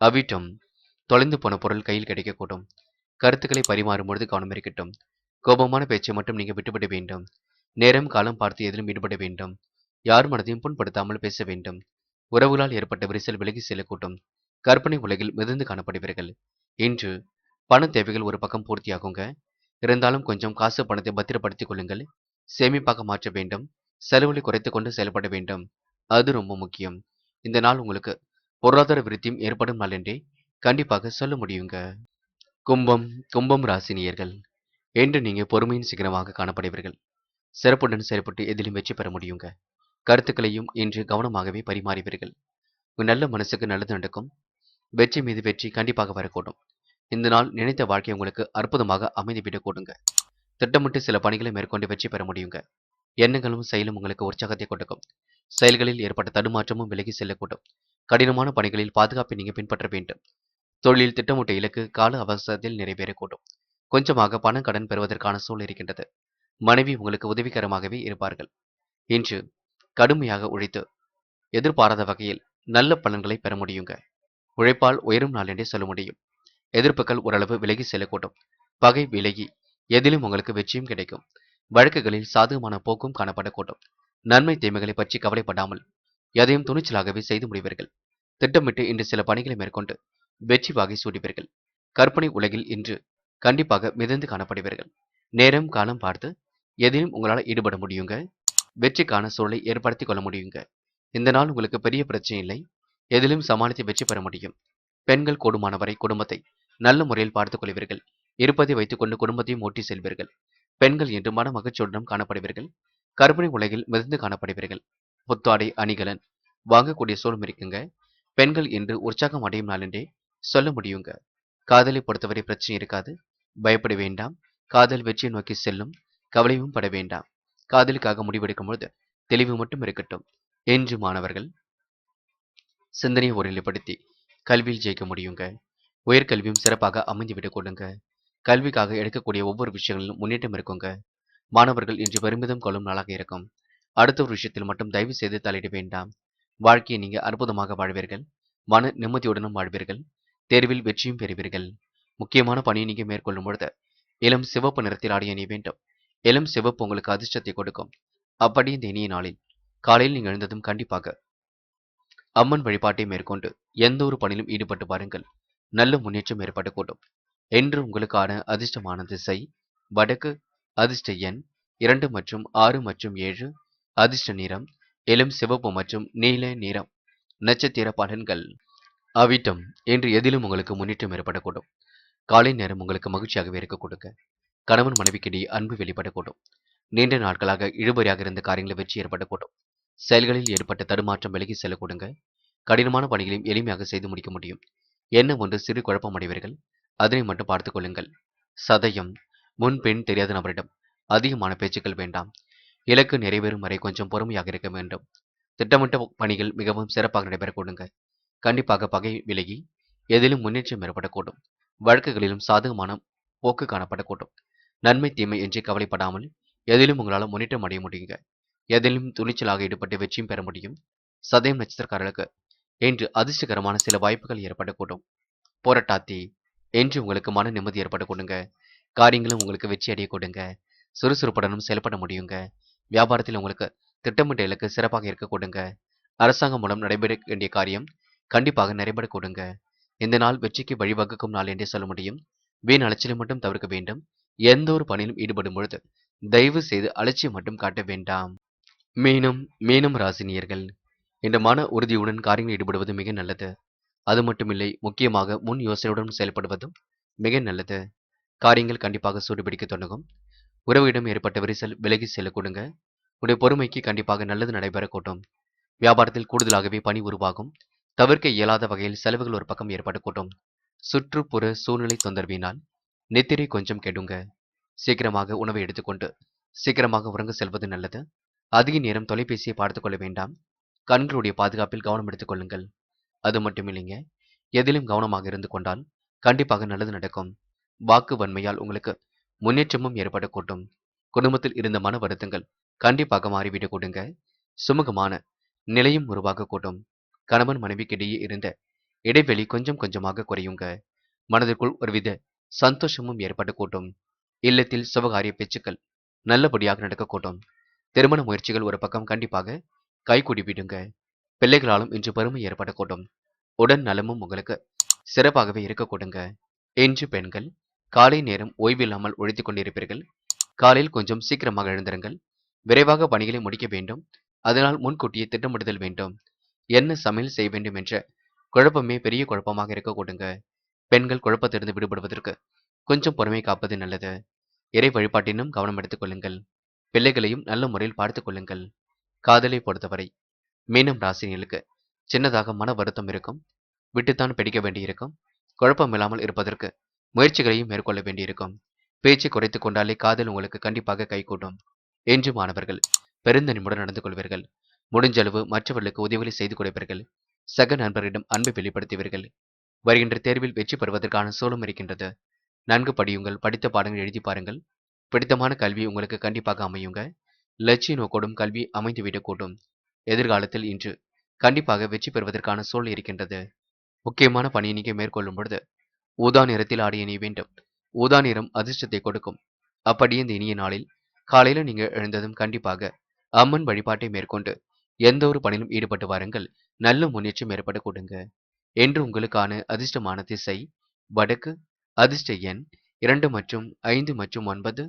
அவிட்டம். தொலைந்து போன பொருள் கையில் கிடைக்கக்கூடும். கருத்துக்களை பரிமாறும் பொழுது கவனம் இருக்கட்டும். கோபமான பேச்சை மட்டும் நீங்க விட்டுவிட வேண்டும். நேரம் காலம் பார்த்து எதிலும் ஈடுபட வேண்டும். யார் மனதையும் புண்படுத்தாமல் பேச வேண்டும். உறவுகளால் ஏற்பட்ட விரிசல் விலகி செல்லக்கூடும். கற்பனை உலகில் மிதந்து காணப்படுவீர்கள். இன்று பண தேவைகள் ஒரு பக்கம் பூர்த்தியாகுங்க. இருந்தாலும் கொஞ்சம் காசு பணத்தை பத்திரப்படுத்திக் கொள்ளுங்கள். சேமிப்பாக மாற்ற வேண்டும். செலவுகளை குறைத்துக் கொண்டு செயல்பட வேண்டும். அது ரொம்ப முக்கியம். இந்த நாள் உங்களுக்கு பொருளாதார விருத்தியும் ஏற்படும் நாள் என்றே கண்டிப்பாக சொல்ல முடியுங்க. கும்பம். கும்பம் ராசினியர்கள். என்று நீங்க பொறுமையின் சிகரமாக காணப்படுவீர்கள். சிறப்புடன் செயல்பட்டு எதிலும் வெற்றி பெற முடியுங்க. கருத்துக்களையும் இன்று கவனமாகவே பரிமாறுவீர்கள். உங்க நல்ல மனசுக்கு நல்லது நடக்கும். வெற்றி மீது வெற்றி கண்டிப்பாக வரக்கூடும். இந்த நாள் நினைத்த வாழ்க்கை உங்களுக்கு அற்புதமாக அமைந்துவிடக் கொடுங்க. திட்டமிட்டு சில பணிகளை மேற்கொண்டு வெற்றி பெற முடியுங்க. எண்ணங்களும் செயலும் உங்களுக்கு உற்சாகத்தை கொடுக்கும். செயல்களில் ஏற்பட்ட தடுமாற்றமும் விலகி செல்லக்கூடும். கடினமான பணிகளில் பாதுகாப்பை நீங்க பின்பற்ற வேண்டும். தொழிலில் திட்டமிட்ட இலக்கு கால அவகாசத்தில் நிறைவேறக்கூடும். கொஞ்சமாக பணம் கடன் பெறுவதற்கான சூழல் இருக்கின்றது. மனைவி உங்களுக்கு உதவிகரமாகவே இருப்பார்கள். இன்று கடுமையாக உழைத்து எதிர்பாராத வகையில் நல்ல பலன்களை பெற முடியுங்க. உழைப்பால் உயரும் நாள் என்றே சொல்ல முடியும். எதிர்ப்புகள் ஓரளவு விலகி செல்லக்கூடும். பகை விலகி எதிலும் உங்களுக்கு வெற்றியும் கிடைக்கும். வழக்குகளில் சாதகமான போக்கும் காணப்படக்கூடும். நன்மை தீமைகளை பற்றி கவலைப்படாமல் எதையும் துணிச்சலாகவே செய்து முடிவீர்கள். திட்டமிட்டு இன்று சில பணிகளை மேற்கொண்டு வெற்றி வாகை சூடுவீர்கள். கற்பனை உலகில் இன்று கண்டிப்பாக மிதந்து காணப்படுவீர்கள். நேரம் காலம் பார்த்து எதிலும் உங்களால் ஈடுபட முடியுங்க. வெற்றிக்கான சூழலை ஏற்படுத்திக் கொள்ள முடியுங்க. இந்த நாள் உங்களுக்கு பெரிய பிரச்சனை இல்லை. எதிலும் சமாளித்து வெற்றி பெற முடியும். பெண்கள் கூடுமானவரை குடும்பத்தை நல்ல முறையில் பார்த்துக் கொள்வீர்கள். இருப்பதை வைத்துக்கொண்டு குடும்பத்தையும் ஓட்டி செல்வீர்கள். பெண்கள் என்று மன மகிழ்ச்சியுடன் காணப்படுவீர்கள். கற்பனை உலகில் மிதந்து காணப்படுவீர்கள். புத்தாடை அணிகலன் வாங்கக்கூடிய சூழலும் இருக்குங்க. பெண்கள் என்று உற்சாகம் அடையும் நாள் என்றே சொல்ல முடியுங்க. காதலை பொறுத்தவரை பிரச்சனை இருக்காது. பயப்பட வேண்டாம். காதல் வெற்றியை நோக்கி செல்லும். கவலையும் பட வேண்டாம். காதலுக்காக முடிவெடுக்கும் பொழுது தெளிவு மட்டும் இருக்கட்டும். என்று மாணவர்கள் சிந்தனையை ஒருநிலைப்படுத்தி கல்வியில் ஜெயிக்க முடியுங்க. உயர்கல்வியும் சிறப்பாக அமைந்துவிடக் கொடுங்க. கல்விக்காக எடுக்கக்கூடிய ஒவ்வொரு விஷயங்களிலும் முன்னேற்றம் இருக்குங்க. மாணவர்கள் இன்று பெருமிதம் கொள்ளும் நாளாக இருக்கும். அடுத்த ஒரு விஷயத்தில் மட்டும் தயவு செய்து தலையிட வேண்டாம். வாழ்க்கையை நீங்க அற்புதமாக வாழ்வீர்கள். மன நிம்மதியுடனும் வாழ்வீர்கள். தேர்வில் வெற்றியும் பெறுவீர்கள். முக்கியமான பணியை நீங்க மேற்கொள்ளும் பொழுது இளம் சிவப்பு நிறத்தில் ஆடை அணிய வேண்டும். இளம் சிவப்பு உங்களுக்கு அதிர்ஷ்டத்தை கொடுக்கும். அப்படி இந்த இனிய நாளில் காலையில் நீங்கள் எழுந்ததும் கண்டிப்பாக அம்மன் வழிபாட்டை மேற்கொண்டு எந்த ஒரு பணியிலும் ஈடுபட்டு பாருங்கள். நல்ல முன்னேற்றம் ஏற்படக்கூடும். என்று உங்களுக்கான அதிர்ஷ்டமான திசை வடக்கு. அதிர்ஷ்ட எண் 2 மற்றும் 6 மற்றும் 7. அதிர்ஷ்ட நிறம் இளம் சிவப்பு மற்றும் நீல நிறம். நட்சத்திர பலன்கள் அவிட்டம். என்று எதிலும் உங்களுக்கு முன்னேற்றம் ஏற்படக்கூடும். காலை நேரம் உங்களுக்கு மகிழ்ச்சியாகவே இருக்க கொடுங்க. கணவன் மனைவிக்கிடையே அன்பு வெளிப்படக்கூடும். நீண்ட நாட்களாக இழுபறியாக இருந்த காரியங்களில் வெற்றி ஏற்படக்கூடும். செயல்களில் ஏற்பட்ட தடுமாற்றம் விலகி செல்ல கொடுங்க. கடினமான பணிகளையும் எளிமையாக செய்து முடிக்க முடியும். என்ன ஒன்று சிறு குழப்பம் அடைவீர்கள். அதனை மட்டும் பார்த்துக் கொள்ளுங்கள். சதயம். முன் பெண் தெரியாத நபரிடம் அதிகமான பேச்சுக்கள் வேண்டாம். இலக்கு நிறைவேறும் வரை கொஞ்சம் பொறுமையாக இருக்க வேண்டும். திட்டமிட்ட பணிகள் மிகவும் சிறப்பாக நடைபெற கொடுங்க. கண்டிப்பாக பகை விலகி எதிலும் முன்னேற்றம் ஏற்படக்கூடும். வழக்குகளிலும் சாதகமான போக்கு காணப்படக்கூடும். நன்மை தீமை என்று கவலைப்படாமல் எதிலும் உங்களால் முன்னேற்றம் அடைய முடியுங்க. எதிலும் துணிச்சலாக ஈடுபட்டு வெற்றியும் பெற முடியும். சதயம் நட்சத்திரக்காரர்களுக்கு இன்று அதிர்ஷ்டகரமான சில வாய்ப்புகள் ஏற்படக்கூடும். புரட்டாதி என்று உங்களுக்கு மன நிம்மதி ஏற்பட கொடுங்க. காரியங்களும் உங்களுக்கு வெற்றி அடைய கொடுங்க. சுறுசுறுப்புடனும் செயல்பட முடியுங்க. வியாபாரத்தில் உங்களுக்கு திட்டமிட்ட இலக்கு சிறப்பாக இருக்க கொடுங்க. அரசாங்கம் மூலம் நடைபெற வேண்டிய காரியம் கண்டிப்பாக நிறைவேற கொடுங்க. இந்த நாள் வெற்றிக்கு வழிவகுக்கும் நாள் என்றே சொல்ல முடியும். வீண் அலைச்சலை மட்டும் தவிர்க்க வேண்டும். எந்த ஒரு பணியிலும் ஈடுபடும் பொழுது தயவு செய்து அலட்சியம் மட்டும் காட்ட வேண்டாம். மீனம் மீனம் ராசினியர்கள் இந்த மன உறுதியுடன் காரியங்களில் ஈடுபடுவது மிக நல்லது. அது மட்டுமில்லை, முக்கியமாக முன் யோசனையுடன் செயல்படுவதும் மிக நல்லது. காரியங்கள் கண்டிப்பாக சூடுபிடிக்க தொடங்கும். உறவிடம் ஏற்பட்ட விரிசல் விலகி செல்ல கொடுங்க. உடைய பொறுமைக்கு கண்டிப்பாக நல்லது நடைபெற கூட்டும். வியாபாரத்தில் கூடுதலாகவே பணி உருவாகும். தவிர்க்க இயலாத வகையில் செலவுகள் ஒரு பக்கம் ஏற்படக்கூடும். சுற்றுப்புற சூழ்நிலை தொந்தரவினால் நித்திரை கொஞ்சம் கெடுங்க. சீக்கிரமாக உணவை எடுத்துக்கொண்டு சீக்கிரமாக உறங்க செல்வது நல்லது. அதிக நேரம் தொலைபேசியை பார்த்துக் கொள்ள வேண்டாம். கண்களுடைய பாதுகாப்பில் கவனம் எடுத்துக் கொள்ளுங்கள். அது மட்டுமில்லைங்க, எதிலும் கவனமாக இருந்து கொண்டால் கண்டிப்பாக நல்லது நடக்கும். வாக்கு வன்மையால் உங்களுக்கு முன்னேற்றமும் ஏற்படக்கூடும். குடும்பத்தில் இருந்த மன வருத்தங்கள் கண்டிப்பாக மாறிவிடக் கொடுங்க. சுமூகமான நிலையும் உருவாகக்கூடும். கணவன் மனைவிக்கிடையே இருந்த இடைவெளி கொஞ்சம் கொஞ்சமாக குறையுங்க. மனதிற்குள் ஒருவித சந்தோஷமும் ஏற்படக்கூடும். இல்லத்தில் சுபகாரிய பேச்சுக்கள் நல்லபடியாக நடக்கக்கூடும். திருமண முயற்சிகள் ஒரு பக்கம் கண்டிப்பாக கைகூடி விடுங்க. பிள்ளைகளாலும் இன்று பெருமை ஏற்படக்கூடும். உடல் நலமும் உங்களுக்கு சிறப்பாகவே இருக்க கொடுங்க. இன்று பெண்கள் காலை நேரம் ஓய்வில்லாமல் உழைத்துக் கொண்டிருப்பீர்கள். காலையில் கொஞ்சம் சீக்கிரமாக எழுந்திருங்கள். விரைவாக பணிகளை முடிக்க வேண்டும். அதனால் முன்கூட்டியே திட்டமிடுதல் வேண்டும். என்ன சமையல் செய்ய வேண்டும் என்ற குழப்பமே பெரிய குழப்பமாக இருக்க கொடுங்க. பெண்கள் குழப்பத்திலிருந்து விடுபடுவதற்கு கொஞ்சம் பொறுமை காப்பது நல்லது. இறை வழிபாட்டினும் கவனம் எடுத்துக் கொள்ளுங்கள். பிள்ளைகளையும் நல்ல முறையில் பார்த்துக் கொள்ளுங்கள். காதலை பொறுத்தவரை மீனம் ராசினியர்களுக்கு சின்னதாக மன வருத்தம் இருக்கும். விட்டுத்தான் பிடிக்க வேண்டியிருக்கும். குழப்பம் இல்லாமல் இருப்பதற்கு முயற்சிகளையும் மேற்கொள்ள வேண்டியிருக்கும். பேச்சை குறைத்துக் கொண்டாலே காதல் உங்களுக்கு கண்டிப்பாக கைகூடும். என்று மாணவர்கள் பெருந்தன்மையுடன் நடந்து கொள்வீர்கள். முடிஞ்ச அளவு மற்றவர்களுக்கு உதவிகளை செய்து கொடுப்பீர்கள். சக நண்பரிடம் அன்பை வெளிப்படுத்துவீர்கள். வருகின்ற தேர்வில் வெற்றி பெறுவதற்கான சூழலும் இருக்கின்றது. நன்கு படியுங்கள். படித்த பாடங்கள் எழுதி பாருங்கள். பிடித்தமான கல்வி உங்களுக்கு கண்டிப்பாக அமையுங்க. லட்சிய நோக்கோடும் கல்வி அமைந்துவிடக்கூடும். எதிர்காலத்தில் இன்று கண்டிப்பாக வெற்றி பெறுவதற்கான சூழல் இருக்கின்றது. முக்கியமான பணியை நீங்க மேற்கொள்ளும் பொழுது ஊதா நிறத்தில் ஆடை அணிய வேண்டும். ஊதா நிறம் அதிர்ஷ்டத்தை கொடுக்கும். அப்படியே இந்த இனிய நாளில் காலையில நீங்க எழுந்ததும் கண்டிப்பாக அம்மன் வழிபாட்டை மேற்கொண்டு எந்த ஒரு பணியிலும் ஈடுபட்டு வாருங்கள். நல்ல முன்னேற்றம் ஏற்பட கொடுங்க. என்று உங்களுக்கான அதிர்ஷ்டமான திசை வடக்கு. அதிர்ஷ்ட எண் 2 மற்றும் 5 மற்றும் 9.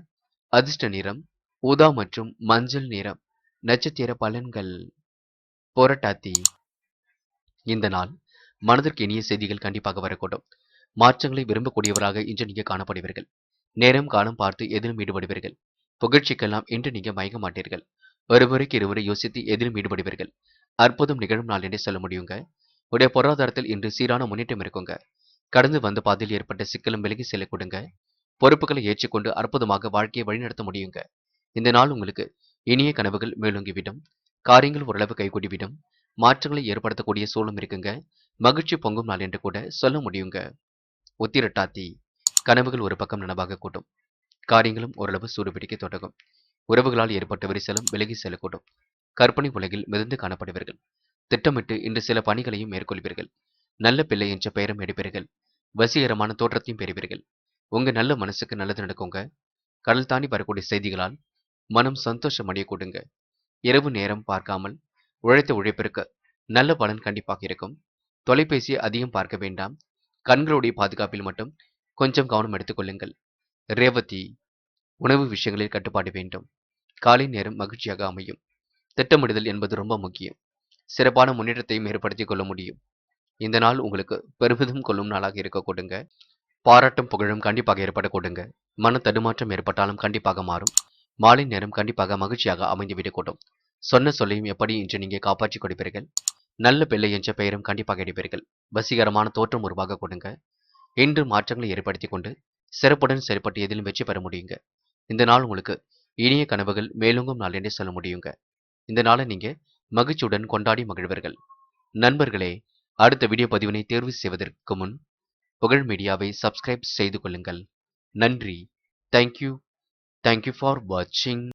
அதிர்ஷ்ட நிறம் ஊதா மற்றும் மஞ்சள் நிறம். நட்சத்திர பலன்கள். புரட்டாதி இந்த நாள் மனதிற்கு இனிய செய்திகள் கண்டிப்பாக வரக்கூடும். மாற்றங்களை விரும்பக்கூடியவராக இன்று நீங்க காணப்படுவீர்கள். நேரம் காலம் பார்த்து எதிலும் ஈடுபடுவீர்கள். புகழ்ச்சிக்கெல்லாம் இன்று நீங்க மயங்க மாட்டீர்கள். ஒருவருக்கு இருவரை யோசித்து எதிலும் ஈடுபடுவீர்கள். அற்புதம் நிகழும் நாள் என்றே சொல்ல முடியுங்க. உடைய பொருளாதாரத்தில் இன்று சீரான முன்னேற்றம் இருக்குங்க. கடந்து வந்த பாதையில் ஏற்பட்ட சிக்கலும் விலகி செல்ல கொடுங்க. பொறுப்புகளை ஏற்றுக்கொண்டு அற்புதமாக வாழ்க்கையை வழிநடத்த முடியுங்க. இந்த நாள் உங்களுக்கு இனிய கனவுகள் மேலோங்கிவிடும். காரியங்கள் ஓரளவு கைகூடிவிடும். மாற்றங்களை ஏற்படுத்தக்கூடிய சூழலும் இருக்குங்க. மகிழ்ச்சி பொங்கும் நாள் என்று கூட சொல்ல முடியுங்க. உத்திரட்டாதி கனவுகள் ஒரு பக்கம் நனவாக கூட்டும். காரியங்களும் ஓரளவு சூடுபிடிக்க தொடங்கும். உறவுகளால் ஏற்பட்ட விரிசலும் விலகி செல்லக்கூடும். கற்பனை உலகில் மிதந்து காணப்படுவீர்கள். திட்டமிட்டு இன்று சில பணிகளையும் மேற்கொள்வீர்கள். நல்ல பிள்ளை என்ற பெயரும் எடுப்பீர்கள். வசீகரமான தோற்றத்தையும் பெறுவீர்கள். உங்க நல்ல மனசுக்கு நல்லது நடக்குங்க. கடல் தாண்டி வரக்கூடிய செய்திகளால் மனம் சந்தோஷம் அடைய கூடுங்க. இரவு நேரம் பார்க்காமல் உழைத்த உழைப்பிற்கு நல்ல பலன் கண்டிப்பாக இருக்கும். தொலைபேசியை அதிகம் பார்க்க வேண்டாம். கண்களுடைய பாதுகாப்பில் மட்டும் கொஞ்சம் கவனம் எடுத்துக் கொள்ளுங்கள். ரேவதி உணவு விஷயங்களில் கட்டுப்பாடு வேண்டும். காலை நேரம் மகிழ்ச்சியாக அமையும். திட்டமிடுதல் என்பது ரொம்ப முக்கியம். சிறப்பான முன்னேற்றத்தையும் ஏற்படுத்திக் கொள்ள முடியும். இந்த நாள் உங்களுக்கு பெருமிதம் கொள்ளும் நாளாக இருக்க கொடுங்க. பாராட்டும் புகழும் கண்டிப்பாக ஏற்பட கொடுங்க. மன தடுமாற்றம் ஏற்பட்டாலும் கண்டிப்பாக மாறும். மாலை நேரம் கண்டிப்பாக மகிழ்ச்சியாக அமைந்துவிடக்கூடும். சொன்ன சொல்லையும் எப்படி இன்று நீங்க காப்பாற்றிக் கொடுப்பீர்கள். நல்ல பிள்ளை என்ற பெயரும் கண்டிப்பாக எடுப்பீர்கள். வசீகரமான தோற்றம் உருவாக கொடுங்க. இன்று மாற்றங்களை ஏற்படுத்திக் கொண்டு சிறப்புடன் செயல்பட்டு எதிலும் வெற்றி பெற முடியுங்க. இந்த நாள் உங்களுக்கு இனிய கனவுகள் மேலோங்கும் நாள் என்றே சொல்ல முடியுங்க. இந்த நாளை நீங்க மகிழ்ச்சியுடன் கொண்டாடி மகிழ்வீர்கள். நண்பர்களே, அடுத்த வீடியோ பதிவினை தேர்வு செய்வதற்கு முன் புகழ் மீடியாவை சப்ஸ்கிரைப் செய்து கொள்ளுங்கள். நன்றி. தேங்க்யூ ஃபார் வாட்சிங்.